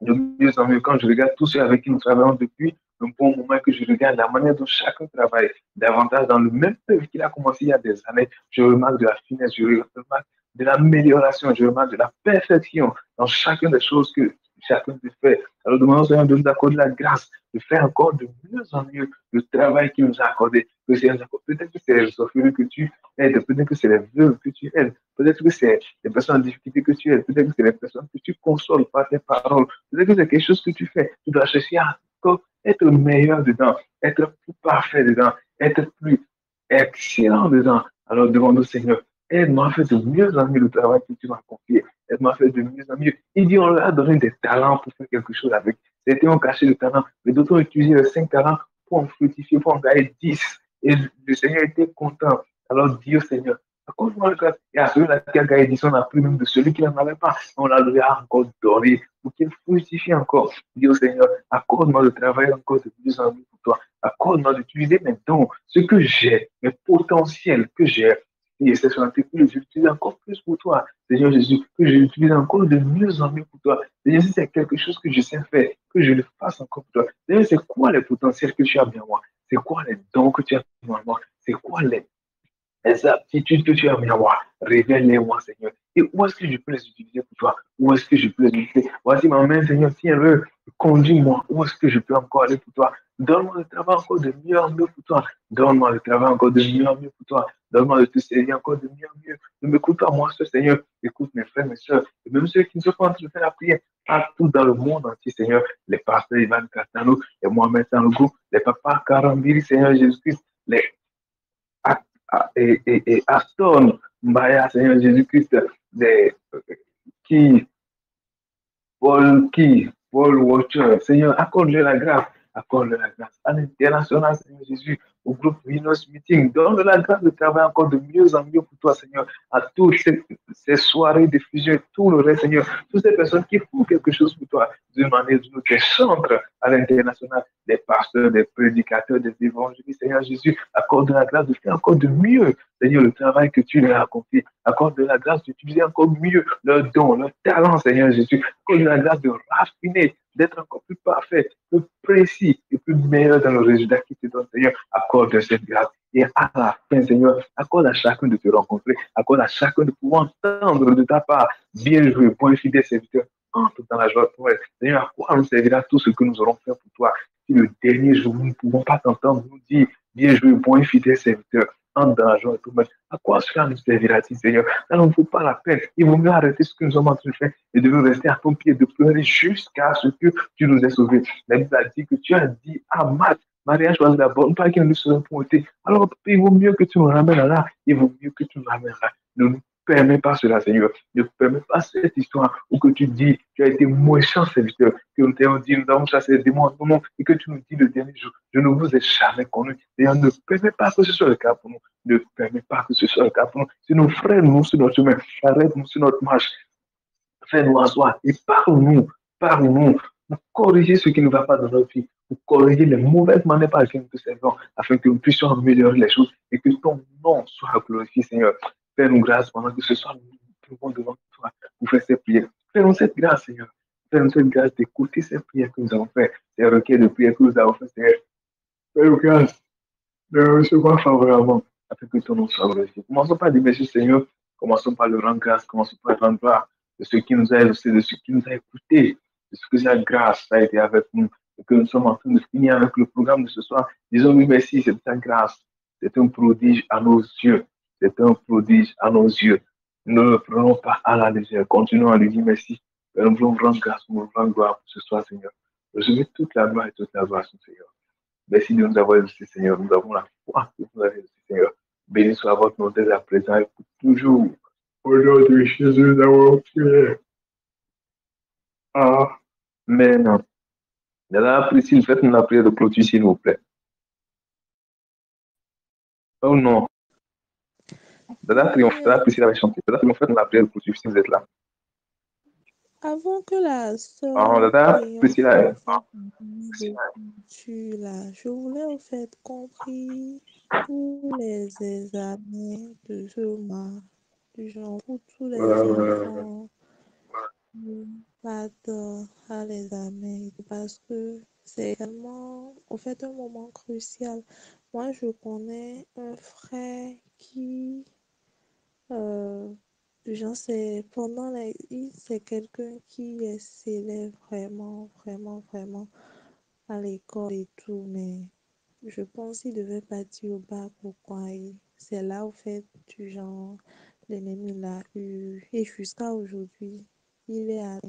de mieux en mieux quand je regarde tous ceux avec qui nous travaillons depuis un bon moment, que je regarde la manière dont chacun travaille davantage dans le même œuvre qu'il a commencé il y a des années. Je remarque de la finesse, je remarque de l'amélioration, je remarque de la perfection dans chacune des choses que chacun peut faire. Alors demandons Seigneur de nous accorder la grâce de faire encore de mieux en mieux le travail qu'il nous a accordé. Peut-être que c'est les orphelins que tu aides, peut-être que c'est les veuves que tu aides, peut-être que c'est les personnes en difficulté que tu aides, peut-être que c'est les personnes que tu consoles par tes paroles, peut-être que c'est quelque chose que tu fais. Tu dois chercher à être meilleur dedans, être plus parfait dedans, être plus excellent dedans. Alors demande au Seigneur, aide-moi à faire de mieux en mieux le travail que tu m'as confié. Aide-moi à faire de mieux en mieux. Il dit, on leur a donné des talents pour faire quelque chose avec. C'était ont caché le talent, mais d'autres ont utilisé les 5 talents pour en fructifier, pour en gagner 10. Et le Seigneur était content. Alors dis au Seigneur, accorde-moi le grâce. Et à celui-là qui a gagné 10, on a pris même de celui qui n'en avait pas. On l'a lui a encore donné pour qu'il fructifie encore. Dis au Seigneur, accorde-moi de travailler encore de plus en plus pour toi. Accorde-moi d'utiliser mes dons, ce que j'ai, mes potentiels que j'ai. Et c'est sur la que j'utilise encore plus pour toi. Seigneur Jésus, que je l'utilise encore de mieux en mieux pour toi. Seigneur, si c'est quelque chose que je sais faire, que je le fasse encore pour toi. Seigneur, c'est quoi les potentiels que tu as bien moi? C'est quoi les dons que tu as bien moi? C'est quoi les aptitudes que tu as mis en moi, révèle-les-moi, Seigneur. Et où est-ce que je peux les utiliser pour toi? Où est-ce que je peux les utiliser? Voici ma main, Seigneur, tiens-le, conduis-moi. Où est-ce que je peux encore aller pour toi? Donne-moi le travail encore de mieux en mieux pour toi. Donne-moi le travail encore de mieux en mieux pour toi. Donne-moi de te servir encore de mieux en mieux. Ne m'écoute pas, moi, ce Seigneur. Écoute mes frères, mes soeurs, et même ceux qui ne sont pas en train de faire la prière, partout dans le monde entier, Seigneur. Les pasteurs Ivan Katano, les Mohamed Sanogo, les papas Karambiri, Seigneur Jésus-Christ, les et Aston Mbaya, Seigneur Jésus-Christ, qui, Paul Watcher, Seigneur, accorde-le la grâce, accorde-le la grâce. À l'international, Seigneur Jésus, au groupe Winners Meeting, donne la grâce de travailler encore de mieux en mieux pour toi, Seigneur, à toutes ces soirées de fusion, tout le reste, Seigneur, toutes ces personnes qui font quelque chose pour toi, d'une manière ou d'une autre, des centres à l'international, des pasteurs, des prédicateurs, des évangélistes, Seigneur Jésus, accorde la grâce de faire encore de mieux, Seigneur, le travail que tu leur as confié, accorde la grâce d'utiliser encore mieux leurs dons, leurs talents, Seigneur Jésus, accorde la grâce de raffiner, d'être encore plus parfait, plus précis et plus meilleur dans le résultat qui te donne, Seigneur, accorde cette grâce. Et à la fin, Seigneur, accorde à chacun de te rencontrer, accorde à chacun de pouvoir entendre de ta part, bien joué, bon et fidèle serviteur, entre dans la joie pour elle. Seigneur, à quoi nous servira tout ce que nous aurons fait pour toi? Si le dernier jour, nous ne pouvons pas t'entendre nous dire, bien joué, bon et fidèle serviteur, entre dans la joie tout le monde. À quoi cela nous servira-t-il, Seigneur? Ça ne vaut pas la peine. Il vaut mieux arrêter ce que nous sommes en train de faire et de rester à ton pied, de pleurer jusqu'à ce que tu nous aies sauvés. La Bible a dit que tu as dit à Matt, Maria choisit d'abord, pas qu'il ne soit pour été. Alors, il vaut mieux que tu nous ramènes là. Il vaut mieux que tu nous ramènes là. Ne nous permets pas cela, Seigneur. Ne permets pas cette histoire où que tu dis, tu as été méchant serviteur, que nous t'ayons dit, nous avons chassé les démons en ton nom, et que tu nous dis le dernier jour, je ne vous ai jamais connu. Seigneur, ne permets pas que ce soit le cas pour nous. Ne permets pas que ce soit le cas pour nous. Si nous frères, nous sur notre chemin, arrête-nous sur notre marche, fais-nous asseoir et parle-nous, pour corriger ce qui ne va pas dans notre vie, pour corriger les mauvaises manières par lesquelles nous te servons, afin que nous puissions améliorer les choses et que ton nom soit glorifié, Seigneur. Fais-nous grâce pendant que ce soit nous pouvons devant toi pour faire ces prières. Fais-nous cette grâce, Seigneur. Fais-nous cette grâce d'écouter ces prières que nous avons faites, ces requêtes de prières que nous avons faites, Seigneur. Fais-nous grâce de recevoir favorablement afin que ton nom soit glorifié. Commençons par dire merci, Seigneur. Commençons par le rendre grâce. Commençons par rendre gloire de ce qui nous a exaucés, de ce qui nous a écoutés, de ce que sa grâce a été avec nous, et que nous sommes en train de finir avec le programme de ce soir. Disons oui, merci, c'est ta grâce. C'est un prodige à nos yeux. C'est un prodige à nos yeux. Ne le prenons pas à la légère. Continuons à lui dire merci. Et nous voulons rendre grâce, nous voulons rendre gloire pour ce soir, Seigneur. Recevez toute la gloire et toute la gloire, Seigneur. Merci de nous avoir exaucés, Seigneur. Nous avons la foi que vous avez exaucés, Seigneur. Béni soit votre nom dès à présent et pour toujours. Au nom de Jésus, nous avons prié. Amen. Madame Priscille, faites-nous la prière de clôture, s'il vous plaît. Oh non. Madame Priscille avait chanté. Madame Triomphe, faites-nous la prière de clôture si vous êtes là. Avant que la Oh, sœur Madame Triomphe Priscille, ne fasse de culture là, je voulais au fait compris tous les examens de ce mois, du genre pour tous les enfants. m'attendre à l'examen parce que c'est également, en fait, un moment crucial. Moi, je connais un frère qui, euh, genre, c'est pendant c'est quelqu'un qui excellait vraiment, vraiment, vraiment à l'école et tout, mais je pense qu'il devait partir au bac ou quoi. Et c'est là, au fait, du genre, l'ennemi l'a eu. Et jusqu'à aujourd'hui, il est à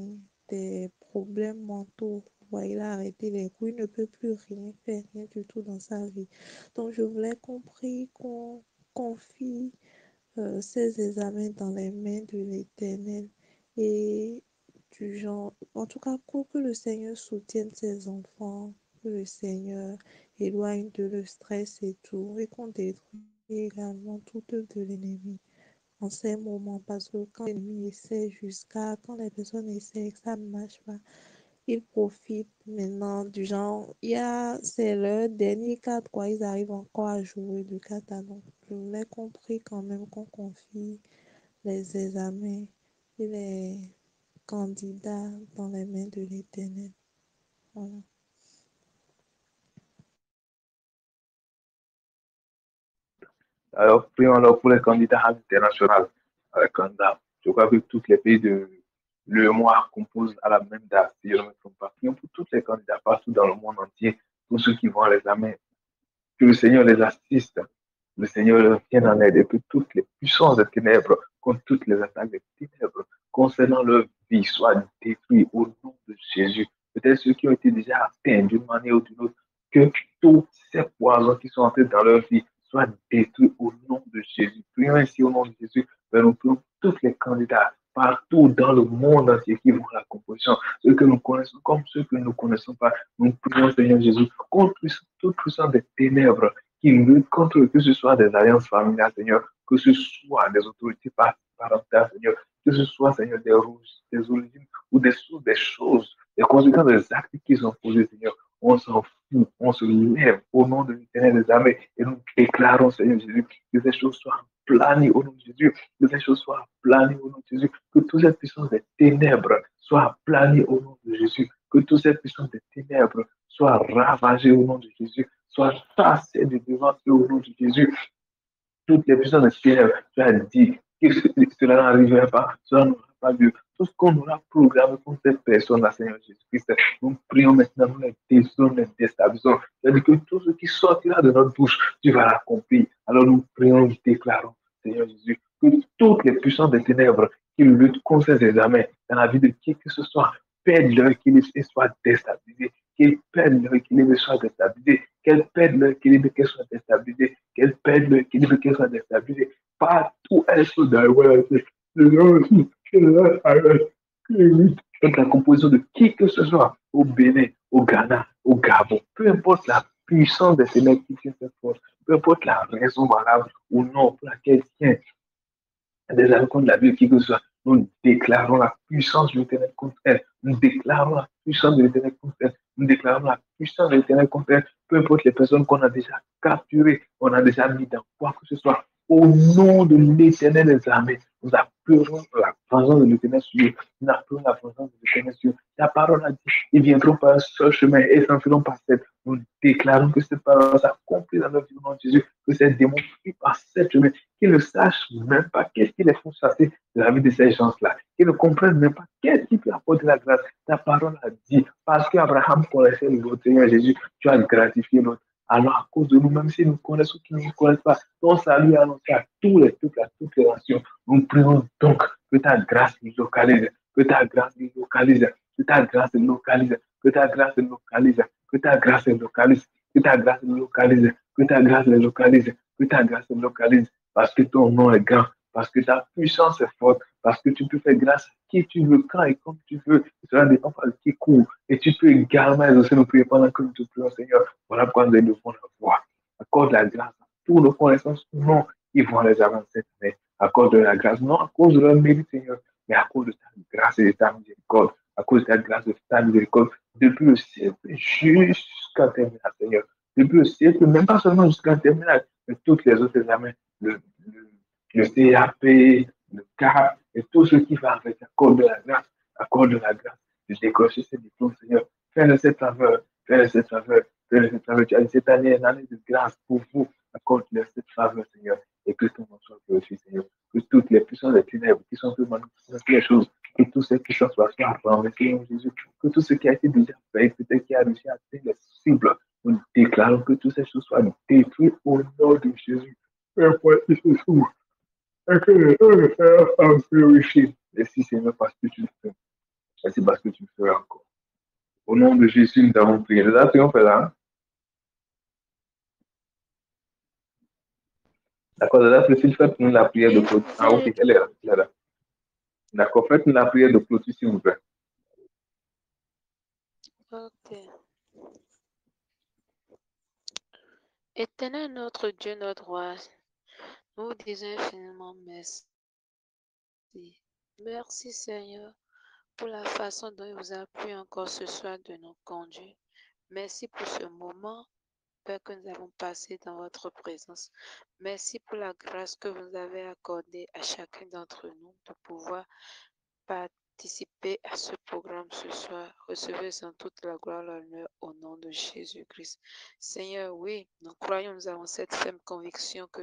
des problèmes mentaux. Ouais, il a arrêté les cours, il ne peut plus rien faire, rien du tout dans sa vie. Donc, je voulais compris qu'on confie ces examens dans les mains de l'Éternel et du genre, en tout cas, que le Seigneur soutienne ses enfants, que le Seigneur éloigne de le stress et tout, et qu'on détruit également toute œuvre de l'ennemi en ces moments, parce que quand l'ennemi essaie quand les personnes essaient que ça ne marche pas, ils profitent maintenant du genre, c'est leur dernier cadre, quoi, ils arrivent encore à jouer le kata. Donc, je l'ai compris quand même qu'on confie les examens et les candidats dans les mains de l'Éternel. Voilà. Alors, prions alors pour les candidats internationaux. Candidats. Je crois que tous les pays de l'UEMOA composent à la même date, si je ne me trompe pas. Prions pour tous les candidats partout dans le monde entier, tous ceux qui vont à l'examen. Que le Seigneur les assiste, le Seigneur leur vienne en aide et que toutes les puissances des ténèbres, contre toutes les attaques des ténèbres concernant leur vie soient détruites au nom de Jésus. Peut-être ceux qui ont été déjà atteints d'une manière ou d'une autre, que tous ces poisons qui sont entrés dans leur vie soient détruits au nom de Jésus. Prions ainsi au nom de Jésus, mais nous prions tous les candidats partout dans le monde entier qui vont à la composition, ceux que nous connaissons comme ceux que nous ne connaissons pas. Nous prions, Seigneur Jésus, contre toute puissance des ténèbres qui luttent contre, que ce soit des alliances familiales, Seigneur, que ce soit des autorités parentales, Seigneur, que ce soit, Seigneur, des origines ou des sources, des choses, des conséquences des actes qu'ils ont posés, Seigneur. On s'en fout, on se lève au nom de l'Éternel des armées et nous déclarons, Seigneur Jésus, que ces choses soient planies au nom de Jésus, que ces choses soient planies au nom de Jésus, que toutes ces puissances des ténèbres soient planies au nom de Jésus, que toutes ces puissances des ténèbres soient ravagées au nom de Jésus, soient chassées de devant eux au nom de Jésus. Toutes les puissances des ténèbres, tu as dit que cela n'arriverait pas, cela n'aura pas lieu. Tout ce qu'on aura programmé pour cette personne-là, Seigneur Jésus-Christ, nous prions maintenant, nous les décidons, nous les déstabilisons. C'est-à-dire que tout ce qui sortira de notre bouche, tu vas l'accomplir. Alors nous prions, nous déclarons, Seigneur Jésus, que toutes les puissances des ténèbres qui luttent contre ces examens dans la vie de qui que ce soit, perdent leur équilibre et soient déstabilisés, qu'ils perdent leur équilibre et soient déstabilisés, qu'elles perdent leur équilibre et qu'elles soient déstabilisées, qu'elles perdent leur équilibre et qu'elles soient déstabilisées. Partout elles sont dans la composition de qui que ce soit, au Bénin, au Ghana, au Gabon, peu importe la puissance des ténèbres qui tient cette force, peu importe la raison valable ou non pour laquelle tient des archons de la Bible, qui que ce soit, nous déclarons la puissance de l'éternel contre elle. Nous déclarons la puissance de l'éternel contre elle. Nous déclarons la puissance de l'éternel contre elle. Peu importe les personnes qu'on a déjà capturées, on a déjà mis dans quoi que ce soit. Au nom de l'éternel des armées, nous appelons la vengeance de l'éternel sur eux. Nous appelons la vengeance de l'éternel sur eux. La parole a dit, ils viendront par un seul chemin et s'enfuiront par sept. Nous déclarons que cette parole s'accomplit dans notre vie au nom de Jésus, que ces démons fuient par sept chemins, qu'ils ne sachent même pas qu'est-ce qui les font chasser de la vie de ces gens-là, qu'ils ne comprennent même pas qu'est-ce qui peut apporter la grâce. Ta parole a dit, parce qu'Abraham connaissait le Seigneur Jésus, tu as gratifié l'autre. Alors, à cause de nous, même si nous connaissons qui ne nous connaissent pas, ton salut est annoncé à tous les peuples, à toutes les nations. Nous prions donc que ta grâce nous localise, que ta grâce nous localise, que ta grâce nous localise, que ta grâce nous localise, que ta grâce nous localise, que ta grâce nous localise, que ta grâce nous localise, que ta grâce nous localise, parce que ton nom est grand, parce que ta puissance est forte, parce que tu peux faire grâce à qui tu veux, quand et comme tu veux. Cela dépend pas de qui court. Et tu peux également exaucer nos prières pendant que nous te prions, Seigneur. Voilà pourquoi nous devons la voir. Accorde la grâce à tous nos connaissances, non, ils vont les avancer cette année. Accorde la grâce, non à cause de leur mérite, Seigneur, mais à cause de ta grâce et de ta miséricorde. À cause de ta grâce et de ta miséricorde, depuis le siècle jusqu'à terminal, Seigneur. Depuis le siècle, même pas seulement jusqu'à terminal, mais toutes les autres examens, le CAP, le CAP et tout ce qui va avec, accorde de la grâce, Accorde la grâce de décrocher ces diplômes, Seigneur. Fais-le cette faveur, fais-le cette faveur, fais-le cette faveur. Tu as dit, cette année est une année de grâce pour vous. Accorde-leur cette faveur, Seigneur, et que ton nom soit glorifié, Seigneur. Que toutes les puissances des ténèbres qui sont peu manifestées les choses, que tous ces puissances soient renversées, Seigneur Jésus. Que tout ce qui a été déjà fait, peut-être qui a réussi à atteindre les cibles, nous déclarons que toutes ces choses soient détruites au nom de Jésus. Père, pour être fou, et que le nom de Seigneur soit glorifié. Merci, Seigneur, parce que tu le fais. Merci parce que tu le feras encore. Au nom de Jésus, nous avons prié. Là, triomphe est là. D'accord, là, Priscille, faites-nous la prière de clôture. Ah, ok, elle est là. Elle est là. D'accord, faites-nous la prière de clôture, s'il vous plaît. Ok. Éternel notre Dieu, notre roi, nous vous disons infiniment merci. Merci Seigneur pour la façon dont il vous a plu encore ce soir de nous conduire. Merci pour ce moment, Père, que nous avons passé dans votre présence. Merci pour la grâce que vous avez accordée à chacun d'entre nous de pouvoir participer à ce programme ce soir. Recevez en toute la gloire et l'honneur au nom de Jésus-Christ. Seigneur, oui, nous croyons, nous avons cette ferme conviction que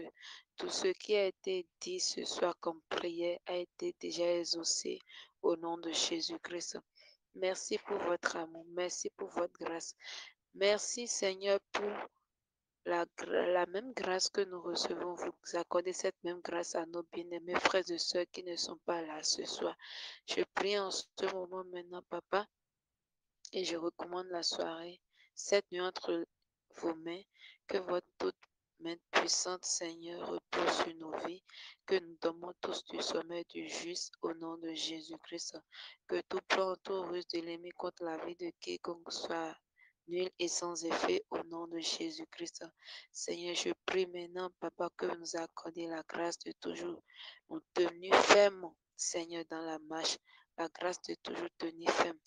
tout ce qui a été dit ce soir comme prière a été déjà exaucé au nom de Jésus-Christ. Merci pour votre amour, merci pour votre grâce. Merci Seigneur pour la même grâce que nous recevons, vous accordez cette même grâce à nos bien-aimés frères et sœurs qui ne sont pas là ce soir. Je prie en ce moment maintenant, Papa, et je recommande la soirée, cette nuit entre vos mains, que votre toute main puissante, Seigneur, repose sur nos vies, que nous dormons tous du sommeil du juste au nom de Jésus-Christ, que tout plan, tout ruse de l'ennemi contre la vie de quiconque soit nul et sans effet au nom de Jésus-Christ. Seigneur, je prie maintenant, Papa, que vous nous accordez la grâce de toujours nous tenir fermes, Seigneur, dans la marche, la grâce de toujours tenir ferme,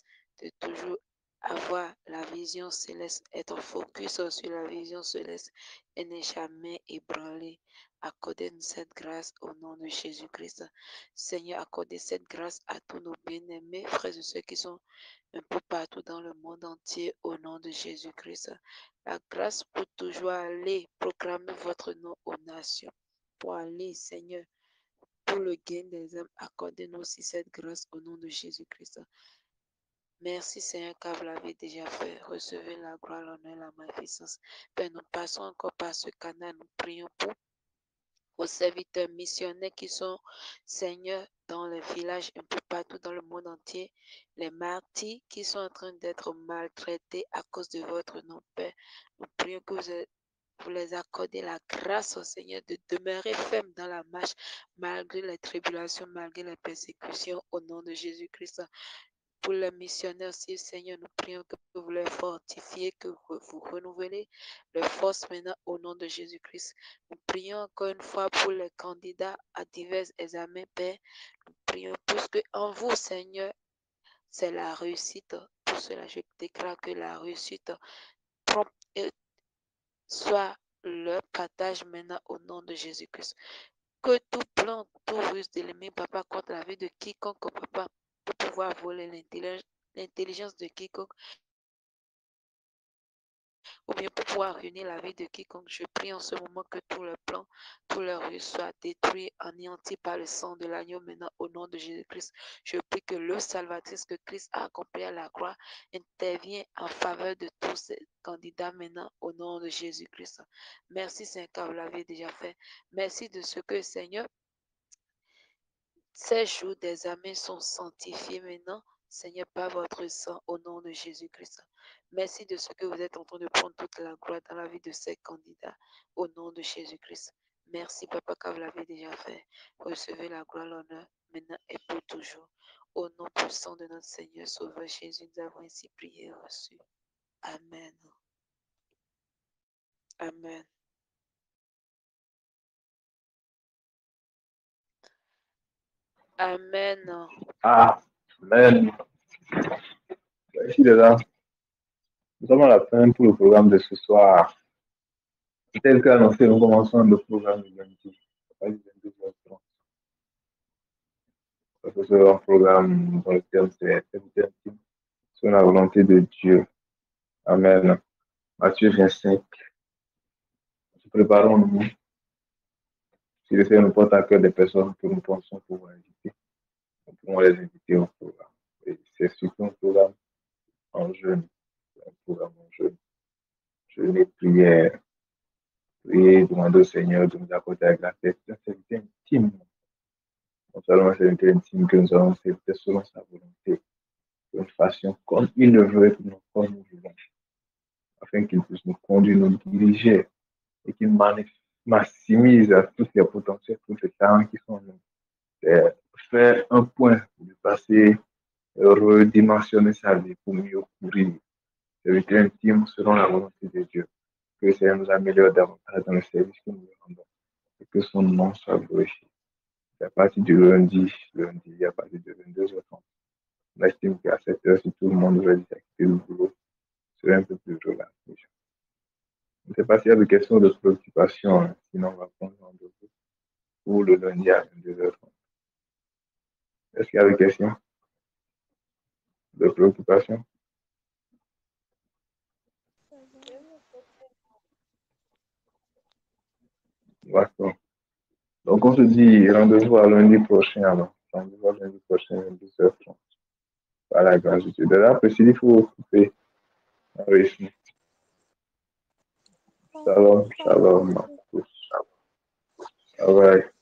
de toujours avoir la vision céleste, être focus sur la vision céleste et ne jamais ébranler. Accordez-nous cette grâce au nom de Jésus-Christ. Seigneur, accordez cette grâce à tous nos bien-aimés, frères et ceux qui sont un peu partout dans le monde entier au nom de Jésus-Christ. La grâce pour toujours aller proclamer votre nom aux nations. Pour aller, Seigneur, pour le gain des âmes, accordez-nous aussi cette grâce au nom de Jésus-Christ. Merci Seigneur car vous l'avez déjà fait. Recevez la gloire, l'honneur et la magnificence. Père, nous passons encore par ce canal. Nous prions pour vos serviteurs missionnaires qui sont, Seigneur, dans les villages un peu partout dans le monde entier. Les martyrs qui sont en train d'être maltraités à cause de votre nom, Père. Nous prions que vous les accordez la grâce au Seigneur de demeurer ferme dans la marche malgré les tribulations, malgré les persécutions au nom de Jésus-Christ. Pour les missionnaires aussi, Seigneur, nous prions que vous les fortifiez, que vous renouvelez leur force maintenant au nom de Jésus-Christ. Nous prions encore une fois pour les candidats à divers examens, Père. Nous prions plus qu'en vous, Seigneur, c'est la réussite. Pour cela, je déclare que la réussite soit leur partage maintenant au nom de Jésus-Christ. Que tout plan, tout ruse de l'ennemi, Papa, contre la vie de quiconque, Papa, pour pouvoir voler l'intelligence de quiconque, ou bien pour pouvoir réunir la vie de quiconque. Je prie en ce moment que tout le plan, tout le russe soit détruit, anéanti par le sang de l'agneau maintenant au nom de Jésus-Christ. Je prie que le salvatrice que Christ a accompli à la croix intervient en faveur de tous ces candidats maintenant au nom de Jésus-Christ. Merci Seigneur car vous l'avez déjà fait. Merci de ce que Seigneur, ces jours des amens sont sanctifiés maintenant, Seigneur, par votre sang, au nom de Jésus-Christ. Merci de ce que vous êtes en train de prendre toute la gloire dans la vie de ces candidats, au nom de Jésus-Christ. Merci, Papa, car vous l'avez déjà fait. Recevez la gloire, l'honneur, maintenant et pour toujours. Au nom puissant de notre Seigneur, Sauveur Jésus, nous avons ainsi prié et reçu. Amen. Amen. Amen. Amen. Merci de là. Nous sommes à la fin pour le programme de ce soir. Tel qu'annoncé, nous commençons le programme du lundi. ce sera un programme dans lequel c'est intime sur la volonté de Dieu. Amen. Matthieu 25. Préparons-nous. Si le Seigneur nous porte à cœur des personnes que nous pensons pouvoir inviter, nous pouvons les inviter au programme. Et c'est surtout un programme en jeûne. Un programme en jeûne. Jeûne et prière. Prier, demander au Seigneur de nous accorder la grâce. C'est une service intime. Non seulement c'est une service intime que nous allons servir selon sa volonté, d'une façon comme il le veut, non comme nous voulons, afin qu'il puisse nous conduire, nous diriger et qu'il maximise tous les potentiels, tous les talents qui sont en nous. Faire un point du passé, redimensionner sa vie pour mieux courir. Service intime selon la volonté de Dieu. Que le Seigneur nous améliore davantage dans le service que nous rendons et que son nom soit glorifié. À partir du lundi, à partir de 22h30, on estime qu'à 7h, si tout le monde veut quitter le boulot, ce serait un peu plus relax. Je ne sais pas s'il y a des questions de préoccupation, hein. Sinon on va prendre rendez-vous pour le lundi à 22h30. Est-ce qu'il y a des questions de préoccupation? D'accord. Donc on se dit rendez-vous à lundi prochain alors. Rendez-vous à lundi prochain à 12h30. Par la grâce de Dieu. De là, il faut occuper un rythme. Shalom, shalom. Bye bye.